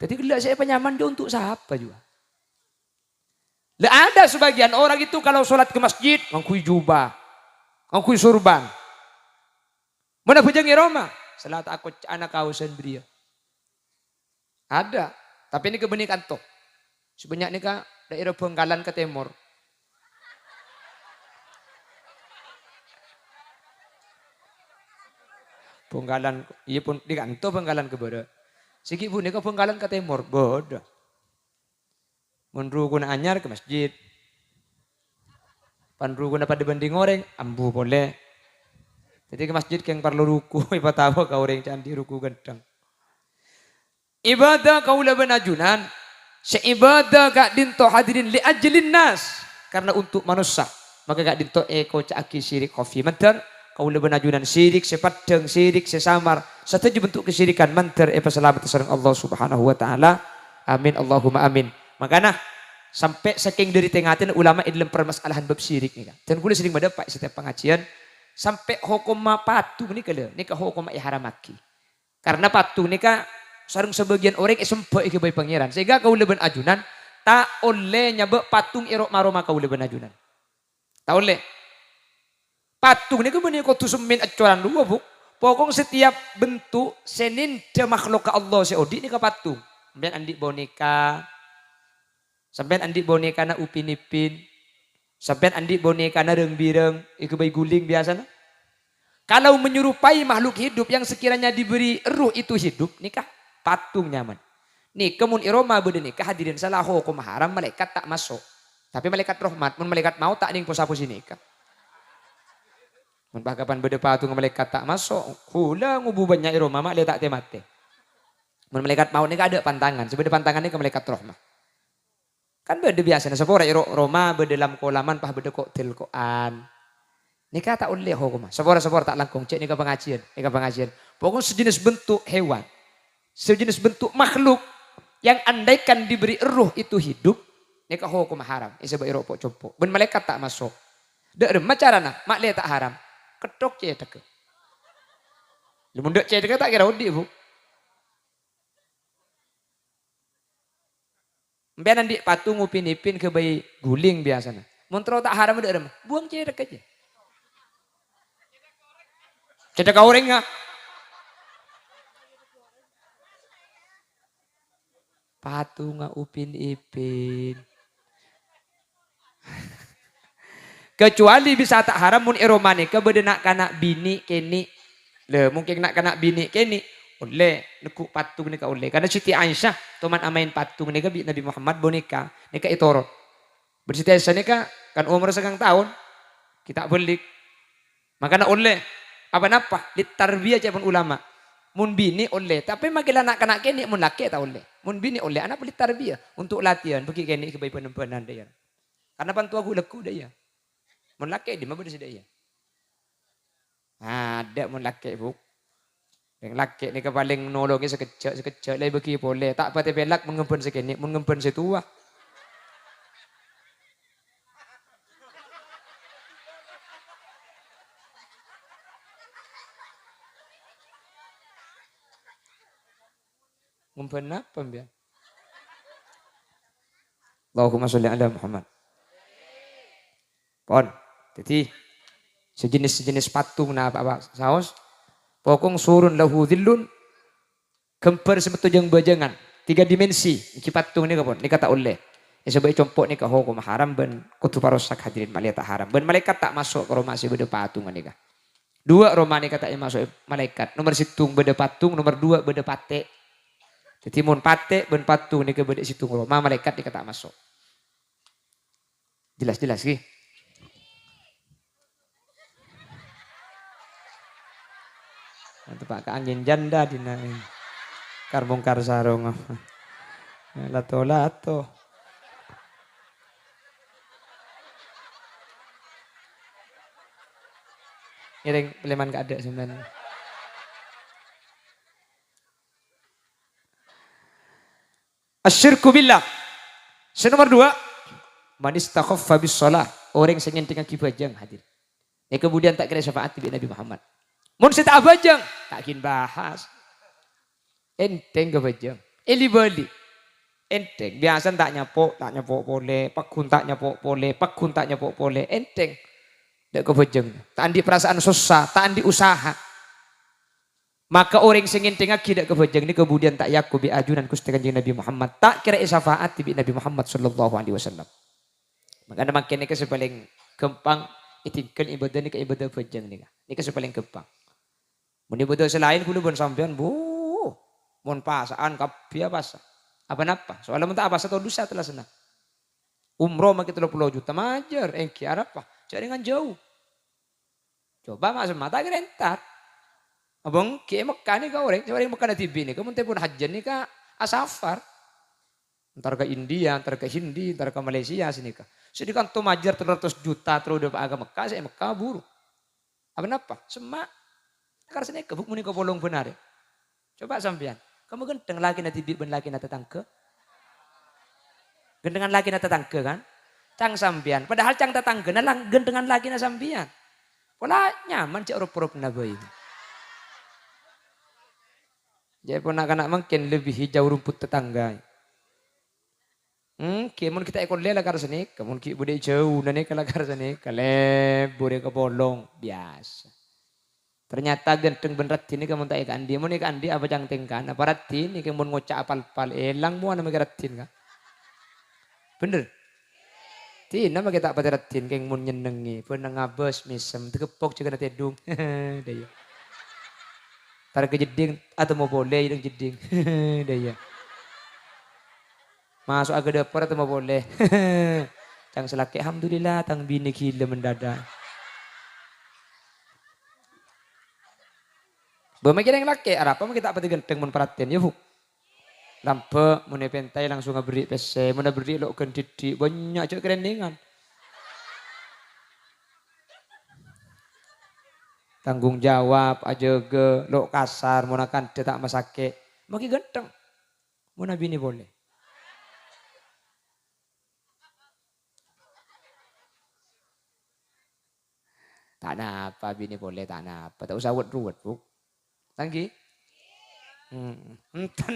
Jadi gelak saya penyaman dia untuk siapa juga. Lah ada sebagian orang itu kalau sholat ke masjid ngangkui jubah, ngangkui surban. Mana bujang Roma? Salat aku anak kausan beliau. Ada, tapi ini kebenikan toh. Sebanyak ini kak daerah Bengkalan ke timur. Bengkalan, iya pun di kantor Bengkalan ke barat. Segi pun ini ke Bengkalan ke timur, bodoh. Menru guna anyar ke masjid. Panru guna pada banding orang, ambu boleh. Jadi ke masjid yang perlu ruku, iba tahu kau orang candi ruku gendang. Ibadah kaulah benajunan, Seibadah gak dinto hadirin li ajlin nas. Karena untuk manusia. Maka gak dinto eko caki sirik kofi mantar. Kau lebih najunan sirik, sepadeng sirik, sesamar. Setuju bentuk kesirikan mantar epa selamat sareng Allah subhanahu wa ta'ala. Amin Allahumma amin. Makanya sampai saking dari tengatin ulama dalam permasalahan bab syirik nih kan. Dan kuliah sering mendapat setiap pengajian sampai hukum patung nih kalau nih hukum ihramaki. Karena patung nih kan sarung sebagian orang sempat ikibai pangeran sehingga kau lebih ajunan tak oleh nyabek patung irok maroma kau lebih ajunan. Tak oleh. Patung nih kan benih kau tu semin acuran dua bu. Pokok setiap bentuk senin de makhluk ke Allah seodi nih ke patung. Kemudian andi boneka. Sampai andi boneka na upin ipin. Sampai andi boneka na reng-bireng. Iku bayi guling biasa na. Kalau menyerupai makhluk hidup yang sekiranya diberi ruh itu hidup. Nikah patung nyaman. Nih kemun iroma beda nikah hadirin salah hukum haram malaikat tak masuk. Tapi malaikat rahmat. Mun malaikat mau tak ning posa-posi nikah. Mun bagapan beda patung malaikat tak masuk. Hula ngubu banyak iroma mak tak temate. Mun malaikat mau nikah ada pantangan. Sebeda pantangannya ke malaikat rahmat. Kan beda biasa, sepora Roma beda dalam kolaman, pah beda koktel koan. Nikah tak oleh hukum. Sepora tak langkung cek nikah pengajian. Pokoknya sejenis bentuk hewan, sejenis bentuk makhluk yang andaikan diberi ruh itu hidup, nikah hukum haram. Isa bae ropok copok. Ben malaikat tak masuk. Dek remah carana, mak le tak haram. Ketok cek teke. Lumun dek cek teke tak kira udi bu. Biar nanti patung upin ipin ke bayi guling biasanya. Montro tak haram udah remah. Buang cedek aja. Cedek goreng nggak? Patung upin ipin. Kecuali bisa tak haram mun eromane ke beda nak kanak bini keni. Le mungkin nak kanak bini keni. Oleh nekuk patung nika oleh karena Siti Aisyah teman amain patung nika Nabi Muhammad boneka nika itorot bersiti Aisyah nika kan umur segang tahun kita beli makanya oleh apa napa ditarbiyah pun ulama mun bini oleh tapi makin anak kanak kene mun laki tak oleh mun bini oleh anak beli tarbiyah untuk latihan bagi kene kebaik penempenan dia karena pantua gue leku dia mun laki di mana beda dia ada mun laki bu. Yang laki ni paling nolongi sekejap lagi bagi boleh. Tak pati pelak mengempen sekini, mengempen setua. Mengempen apa biar? Allahumma sholli ala Muhammad. Pon, jadi sejenis patung na apa saus. Pokong surun lahu dhillun. Kemper sebetulnya bajangan. 3 dimensi. Iki patung ni kapon. Ni kata oleh. Yang sebaik compok ni ke hukum haram. Ben kutu parosak hadirin malaikat haram. Ben malaikat tak masuk ke rumah si beda patung ni kah. 2 rumah ni kata yang masuk malaikat. Nomor situng beda patung. Nomor 2 beda patek. Jadi mun patek ben patung ni ke beda situng rumah. Malaikat ni kata masuk. Jelas-jelas ki. Tempat angin janda di naik karbongkar sarung lato iring peleman gak ada sebenarnya asyirku billah nomor 2 man istakhaffa bis shalah orang yang dengan kibajang hadir kemudian tak kira syafaat di Nabi Muhammad. Mun tak abajang, tak kin bahas. Enteng ke bajang. Eli bali. Enteng. Biasa tak nyapok boleh. Pakun tak nyapok boleh. Enteng. Tak ke bajang. Tak andi perasaan susah, tak andi usaha. Maka orang sing enteng aki dak ke bajang ni kemudian tak yaku bi ajunan Gusti Kanjeng Nabi Muhammad. Tak kira syafaat bi Nabi Muhammad sallallahu alaihi wasallam. Maka makin ni ke paling gampang itingkan ibadah ni ke ibadah bajang ni. Ni ke paling gampang. Mun ibadah selain kudu bon sampean bu. Mun pasaan kabeh pas. Apa napa? Soalnya mun tak apa satu dosa telah senang. Umroh makin 30 juta majer engki apa? Jaringan jauh. Coba mak semata gerentat. Abang ke Mekah ni ka orang Mekah na tibi ni ka mun pun hajjan ni ka asafar. Ntar ke India, ntar ke Hindi, ntar ke Malaysia sini kah. Sini kan tuh majar 300 juta terus udah agak Mekah, saya Mekah buru. Apa? Semak. Karena sini kebuk muni ke bolong benar ya. Coba sampean. Kamu genteng lagi nanti ben lagi nanti tangke. Gendengan lagi nanti tangke kan. Cang sampean. Padahal cang tetangga nalang gendengan lagi na sampean. Pola nyaman cek rup-rup nabai ini. Jadi ponak-anak makin lebih hijau rumput tetangga. Kemun kita ekor lela kar sini, kemun ki bude jauh nane kala kar sini, kale bude ke bolong biasa. Ternyata genteng ben ratin ni kamun tak ikan dia, mun ikan dia apa jang tengkan, apa ratin ni kemun ngocak apal-apal, elang mua nama ratin ka. Bener. Ti nama kita apa ratin keng mun nyenengi, pernah ngabes misem, tekepok juga nanti dung, daya. Tar kejeding atau mau boleh yang jeding, daya. Masuk agak dapur atau mau boleh. Cang selaki alhamdulillah tang bini gila mendadak. Bemikir yang laki apa kita apa genteng mun perhatian ya bu. Lampe mun pentai langsung ngaberi PC, mun beri lo kan didik banyak cok kerendengan. Tanggung jawab aja ge lo kasar mun akan tak masake. Maki genteng. Mun bini boleh. Tak napa bini boleh tak napa. Tak usah ruwet bu. Tanggi. Entan.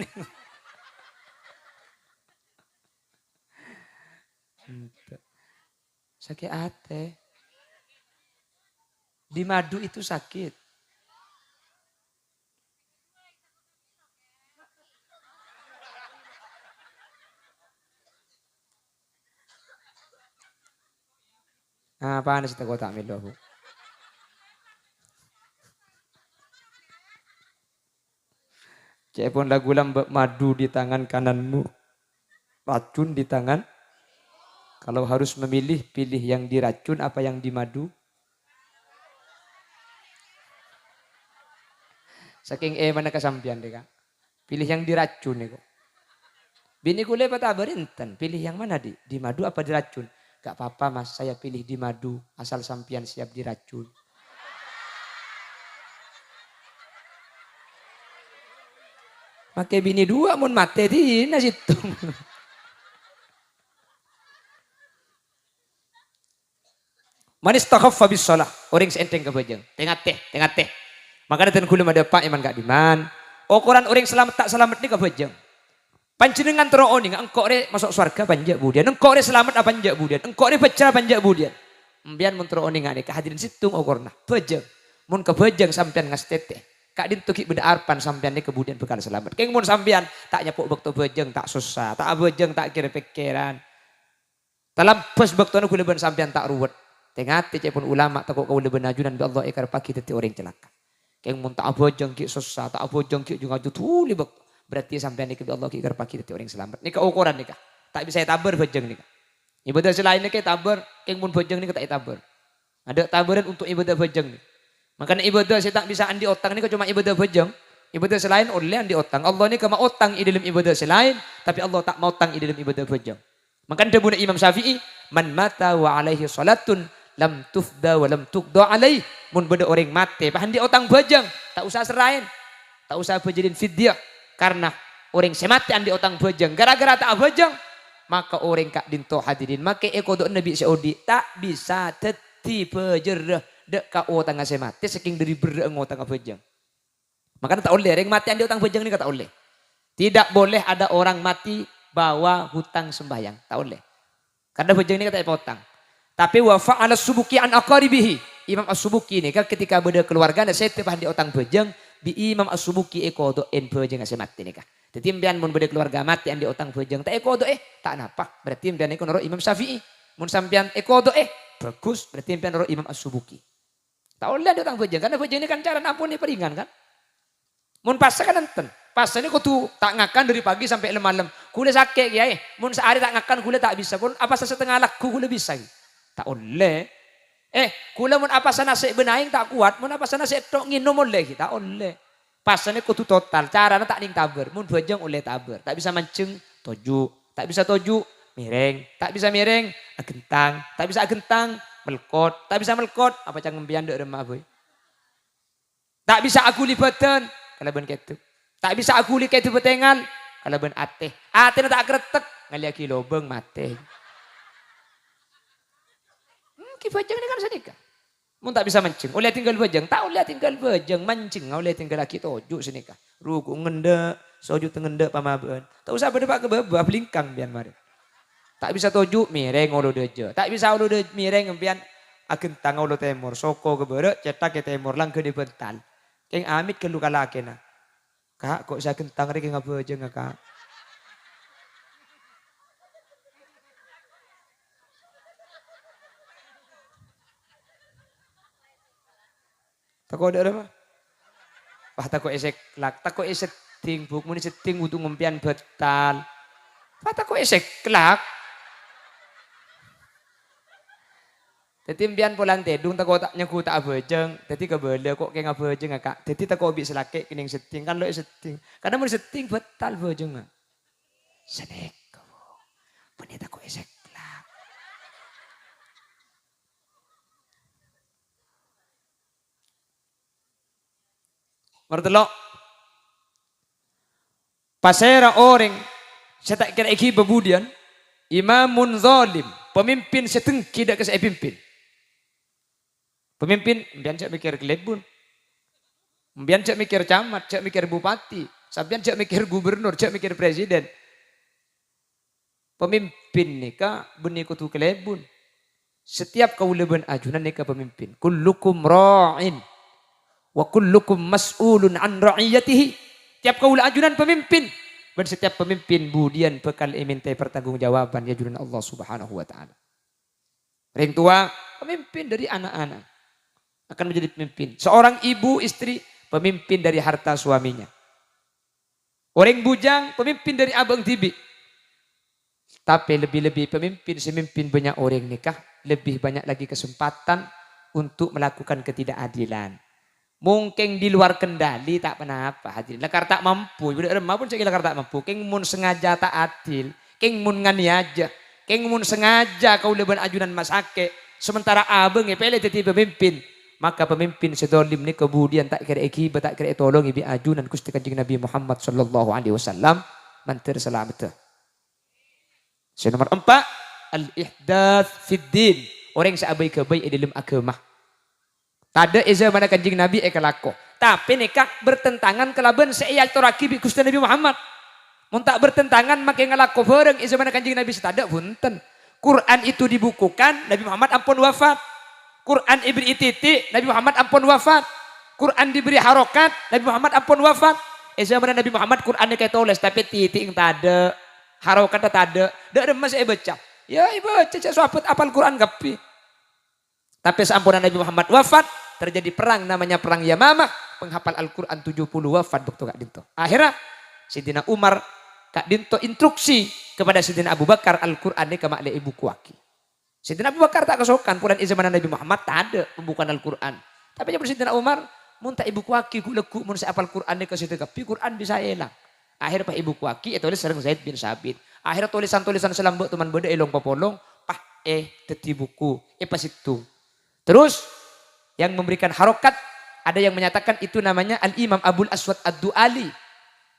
Sakit hati. Di madu itu sakit. Nah, paano sa kota Milo? Cepon lagu lambak madu di tangan kananmu, racun di tangan. Kalau harus memilih, pilih yang diracun apa yang dimadu. Saking mana kesampian deh kak. Pilih yang diracun nih kok. Bini kule patah berinten, pilih yang mana di madu apa diracun? Gak apa-apa mas, saya pilih di madu, asal sampian siap diracun. Make bini dua mun mate di nasitu. Manis takhaffa bis shalah, orang seenteng kebajang. Tengah teh. Maka dan kula ada pak iman gak diman. Ukuran orang selamat tak selamat ni kebajang. Panjenengan terooni engkau re masuk surga panjak budian. Engkau re selamat apa panjak budian. Engkau re pecah panjak budian. Mbian mun terooni ngane kehadiran situng ukurna. Bajang. Mun kebajang sampean ngastete. Kak din tuki beda arpan sampean ni kemudian bekal selamat. Keng mun sampean tak nyapuk bekto bajang tak susah. Tak bajang tak kira pikiran. Talampes bekto kula ben sampean tak ruwet. Tengati cepun ulama takut kau lebih najunan bi Allah ekar pagi teti orang celaka. Keng mun tak bajang ki susah. Tak bajang ki juga jutuli bekto. Berarti sampai nikah Allah kikir pagi itu orang selamat. Nikah ukuran nikah. Tak bisa tabar bajang nikah. Ibadah selain nikah tabar, keng mun bajang nikah tak tabar. Ada tabaran untuk ibadah bajang nih. Makanya ibadah saya tak bisa andi otang nikah cuma ibadah bajang. Ibadah selain oleh andi otang. Allah ni kama otang i dalam ibadah selain, tapi Allah tak mau otang i dalam ibadah bajang. Makanya debuna Imam Syafi'i, man mata wa alaihi salatun lam tufda wa lam tuqda alaih. Mun beda orang mate, pahandi otang bajang, tak usah serain. Tak usah bajadin fidyah. Karena orang semati andi otang bajang. Gara-gara tak bajang. Maka orang kak dinto hadirin. Maka ekodok Nabi Saudi. Tak bisa teti bejerah. Dek ka otang semati. Saking dari bereng otang bajang. Makanya tak boleh. Orang mati andi otang bajang ni tak boleh. Tidak boleh ada orang mati bawa hutang sembahyang. Tak boleh. Karena bajang ni kata potang. Tapi wa fa'ala subuki an aqaribihi. Imam As-Subuki ni kan ketika beda keluarga. Saya tepah di otang bajang. Di Imam As-Subuki ekodo en bajang asa mati nikah. Dadi mbian mun beda keluarga mati andi otang bajang tak ekodo tak napa. Berarti mbian iku naro Imam Syafi'i. Mun sampean ekodo bagus berarti mbian naro Imam As-Subuki. Tak oleh andi otang bajang karena bajang ini kan cara ampun peringan kan. Mun pas kan enten. Pas ini kudu tak ngakan dari pagi sampai malam. Kule sakit kiai. Mun sehari tak ngakan kule tak bisa. Mun apa setengah laku kule bisa. Tak oleh. Kula mun apa sana sik benaing tak kuat, mun apa sana sik tok nginum oleh kita oleh. Pasane kudu total, caranya tak ning taber, mun bajang oleh taber. Tak bisa mancing toju, Tak bisa toju, miring. Tak bisa miring, agentang. Tak bisa agentang, melkot. Tak bisa melkot, apa cang ngembian dek remah boy. Tak bisa aguli badan, kalau ben ketu. Tak bisa aguli ketu betengan, kalau ben ateh. Ateh tak kretek, ngali lagi lobeng mate. Kibajang ini kan sedikit. Mun tak bisa mancing, oleh tinggal bajang, tak oleh tinggal bajang mancing, oleh tinggal laki toju sini kah. Ruku ngende, soju tengende pamabeun. Tak usah berdebat ke bebah belingkang bian mari. Tak bisa toju miring ulu deje. Tak bisa ulu deje miring bian agentang ulu temur. Soko ke berek cetak ke temur lang ke dibental. Keng amit ke luka laki na. Kak kok saya gentang rek ngapa aja nggak kak? Tako ada apa? Wah tako esek lak, tako esek ting buk muni seting untuk ngumpian betal. Wah tako esek lak. Jadi mbian polan tedung tako tak nyaku tak abejeng. Jadi kebele kok kayak ngabejeng kak. Jadi tako bi selake kening seting kan lo seting. Karena mau seting betal bejeng. Senek. Puni tako esek lak. Mertelok. Pasera orang. Saya tak kira iki bebudian. Imamun zalim. Pemimpin setengki tidak saya pimpin. Pemimpin, mbian cek mikir kelebun. Mbian cek mikir camat, cek mikir bupati. Sambian cek mikir gubernur, cek mikir presiden. Pemimpin nikah benih kutu kelebun. Setiap kau leben ajunan nikah pemimpin. Kullukum ra'in. Wa kullukum mas'ulun an ra'iyatihi. Tiap kau ajunan pemimpin. Dan setiap pemimpin budian bekal minta pertanggungjawaban ya junan Allah subhanahu wa ta'ala. Ring tua, pemimpin dari anak-anak. Akan menjadi pemimpin. Seorang ibu istri pemimpin dari harta suaminya. Orang bujang pemimpin dari abang tibi. Tapi lebih-lebih pemimpin semimpin banyak orang nikah. Lebih banyak lagi kesempatan untuk melakukan ketidakadilan. Mungkin di luar kendali tak pernah apa hadirin. Lekar tak mampu. Budak remah pun saya lekar tak mampu. Keng mun sengaja tak adil. Keng mun ngani aja. Keng mun sengaja kau leban ajunan masake. Sementara abang pele jadi pemimpin. Maka pemimpin sedolim ni kemudian tak kira ikibat tak kira tolong ibi ajunan Gusti Kanjeng Nabi Muhammad sallallahu alaihi wasallam mantir selamat. Nomor 4 al-ihdaats fid din. Orang seabai kebaik dalam agama. Tada eza mana Kanjeng Nabi ekalako. Tapi nikah bertentangan kelaban seiyal toraki bi Gusti Nabi Muhammad. Mun tak bertentangan make ngalako bareng eza mana Kanjeng Nabi setada punten. Quran itu dibukukan Nabi Muhammad ampun wafat. Quran diberi titik, Nabi Muhammad ampun wafat. Quran diberi harokat, Nabi Muhammad ampun wafat. Zaman Nabi Muhammad Quran kayak tulis tapi titik tak ada, harokat tak ada. Dak ada masih baca. Ya ibu baca sahabat apal Quran kapi. Tapi seampunan Nabi Muhammad wafat, terjadi perang namanya perang Yamamah. Penghafal Al-Quran 70 wafat dokter Kak Dinto. Akhirnya Sidina Umar Kak Dinto instruksi kepada Sidina Abu Bakar Al-Quran ini kemakle ibu kuaki. Sidina Abu Bakar tak kesokan Quran zaman Nabi Muhammad tak ada pembukaan Al-Quran. Tapi yang Sidina Umar muntah ibu kuaki ku leku mun apal Quran ni ke situ tapi Quran bisa elang. Akhir pak ibu kuaki itu tulis sareng Zaid bin Sabit. Akhir tulisan-tulisan selambut teman beda elong papolong pah teti buku pas itu. Terus yang memberikan harokat ada yang menyatakan itu namanya Al-Imam Abul Aswad Ad-Du'ali.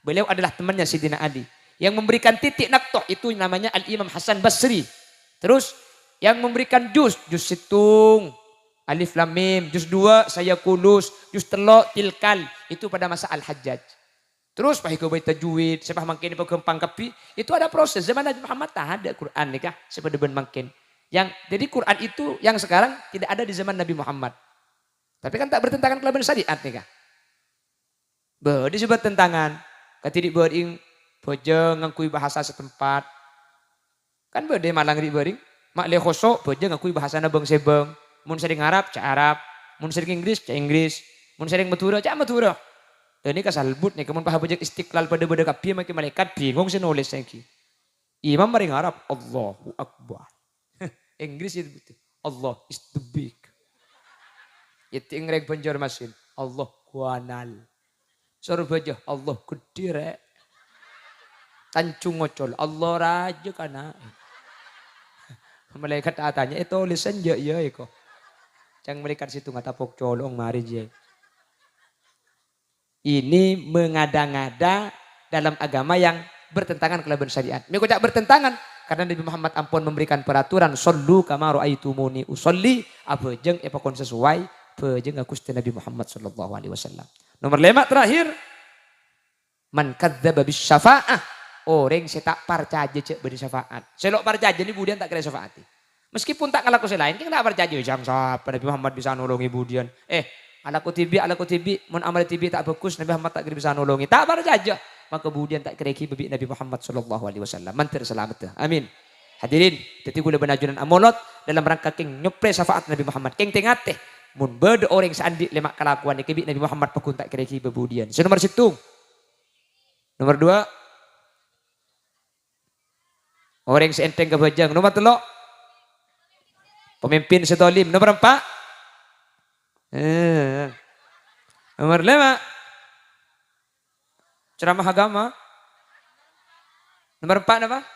Beliau adalah temannya Sidina Ali. Yang memberikan titik naktoh itu namanya Al-Imam Hasan Basri. Terus yang memberikan juz situng, alif lam mim, juz 2 saya kulus, juz 3 tilkal itu pada masa Al-Hajjaj. Terus pak bayi tajwid, sepah makin pegempang kapi, itu ada proses zaman Nabi Muhammad tak ada Quran nikah sepada ben makin. Yang jadi Quran itu yang sekarang tidak ada di zaman Nabi Muhammad. Tapi kan tak bertentangan kelaban syariat nikah. Disebut tentangan, ketidik bering bojeng ngakui bahasa setempat. Kan berde malang di bering mak le khosok beje ngakui bahasana bang sebeng. Mun sering Arab cak Arab, mun sering Inggris cak Inggris, mun sering Madura cak Madura. Dan ini kasalbut nih kemun paha bejek istiqlal pada kapi makin malaikat bingung sih nulis lagi. Imam maring Arab Allahu Akbar. Inggris itu betul. Allah is the big. Itu ingrek Banjarmasin. Allah kuanal. Suruh baca Allah gede rek. Tancung ngocol. Allah raja kana. Malaikat tanya, itu lisan ya ya iko. Jangan malaikat situ ngatapok colong mari je. Ini mengada-ngada dalam agama yang bertentangan kelaban syariat. Mereka tak bertentangan karena Nabi Muhammad ampun memberikan peraturan sallu kama raaitumuni usolli apa jeung epakon sesuai pejeng aku Nabi Muhammad sallallahu alaihi wasallam. Nomor 5 terakhir man kadzdzaba bisyafa'ah. Orang saya tak percaya cek beri syafaat. Selok percaya ni budian tak kira syafaati. Meskipun tak ngalaku lain, kita tak percaya jang siapa Nabi Muhammad bisa nolongi budian. Alaku tibi, mun amal tibi tak bagus Nabi Muhammad tak kira bisa nolongi. Tak percaya. Maka budian tak kira bebi Nabi Muhammad sallallahu alaihi wasallam. Mantir selamat. Amin. Hadirin, jadi gula benajunan amolot dalam rangka king nyopre syafaat Nabi Muhammad. King tengat teh. Mun berde orang seandi lemak kelakuan ni kebi Nabi Muhammad pakun tak kira bebudian. Nomor 1. Nomor 2. Orang seenteng kebajang. Nomor 3. Pemimpin setolim. Nomor 4. Nomor 5. Ceramah agama. Nomor 4 apa?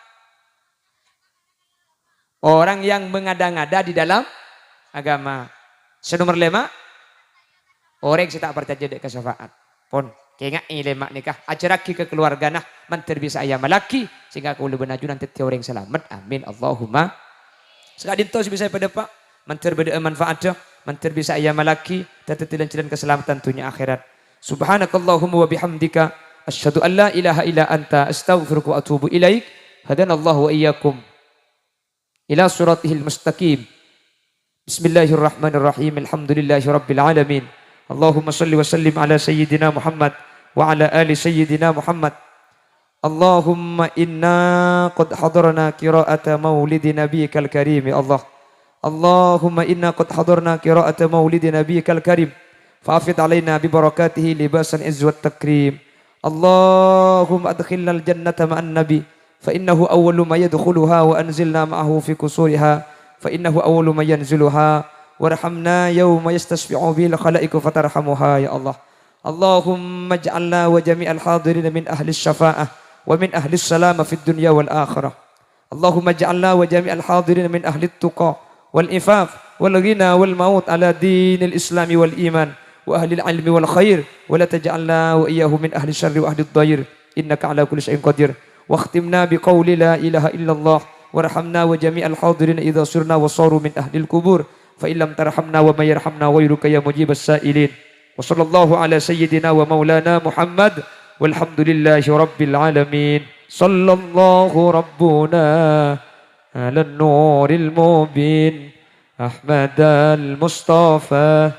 Orang yang mengada-ngada di dalam agama. Nomor 5. Orang yang tak percaya dek kesyafaat. Pon. Kengak ini lemak nikah. Ajaraki ke keluarga nah. Mantir bisa ayam malaki. Sehingga aku lebih naju nanti orang selamat. Amin. Allahumma. Sekadin tos bisa pada pak. Mantir beda manfaatnya. Mantir bisa ayam malaki. Tetetilan cilan keselamatan dunia akhirat. Subhanakallahumma wa bihamdika. Asyhadu an la ilaha illa anta. Astaghfiruka wa atubu ilaik. Hadanallahu wa iyyakum. Ila suratihil mustaqim. Bismillahirrahmanirrahim. Alhamdulillahi rabbil alamin. Allahumma salli wa sallim ala sayyidina Muhammad wa ala ali sayyidina Muhammad. Allahumma inna qad hadarna qira'ata maulidi nabiyyikal karim ya Allah. Allahumma inna qad hadarna qira'ata maulidi nabiyyikal karim. Fa'afid alaina bi barakatihi libasan izz wat takrim. Allahumma adkhilna al jannata ma'an nabi fa innahu awwalu ma yadkhuluha wa anzilna ma'ahu fi qusuriha fa innahu awwalu ma yanziluha. Warhamna yawma yastasfi'u bil khalaiqu fatarhamuha ya Allah. Allahumma ij'alna wa jami'al hadirin min ahli syafa'ah wa min ahli salamah fid dunya wal akhirah. Allahumma ij'alna wa jami'al hadirin min ahli tuqa wal ifaf wal ghina wal maut ala dinil islami wal iman wa ahli al ilmi wal khair wa la taj'alna wa iyyahu min ahli syarri wa ahli dhair innaka ala kulli syai'in qadir. Wa khtimna bi qawli la ilaha illallah warhamna wa jami'al hadirin idza surna wa saru min ahli al kubur. Fa illam tarhamna wa may yarhamna wayruka ya mujibas sailin. Wa sallallahu ala sayyidina wa maulana Muhammad walhamdulillahi rabbil alamin. Sallallahu rabbuna ala nuril mubin Ahmad al-Mustafa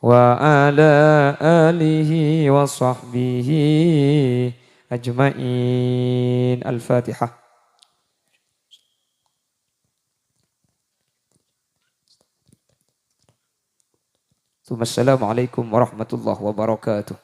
wa ala alihi wa sahbihi ajma'in. Al-Fatihah. Assalamualaikum warahmatullahi wabarakatuh.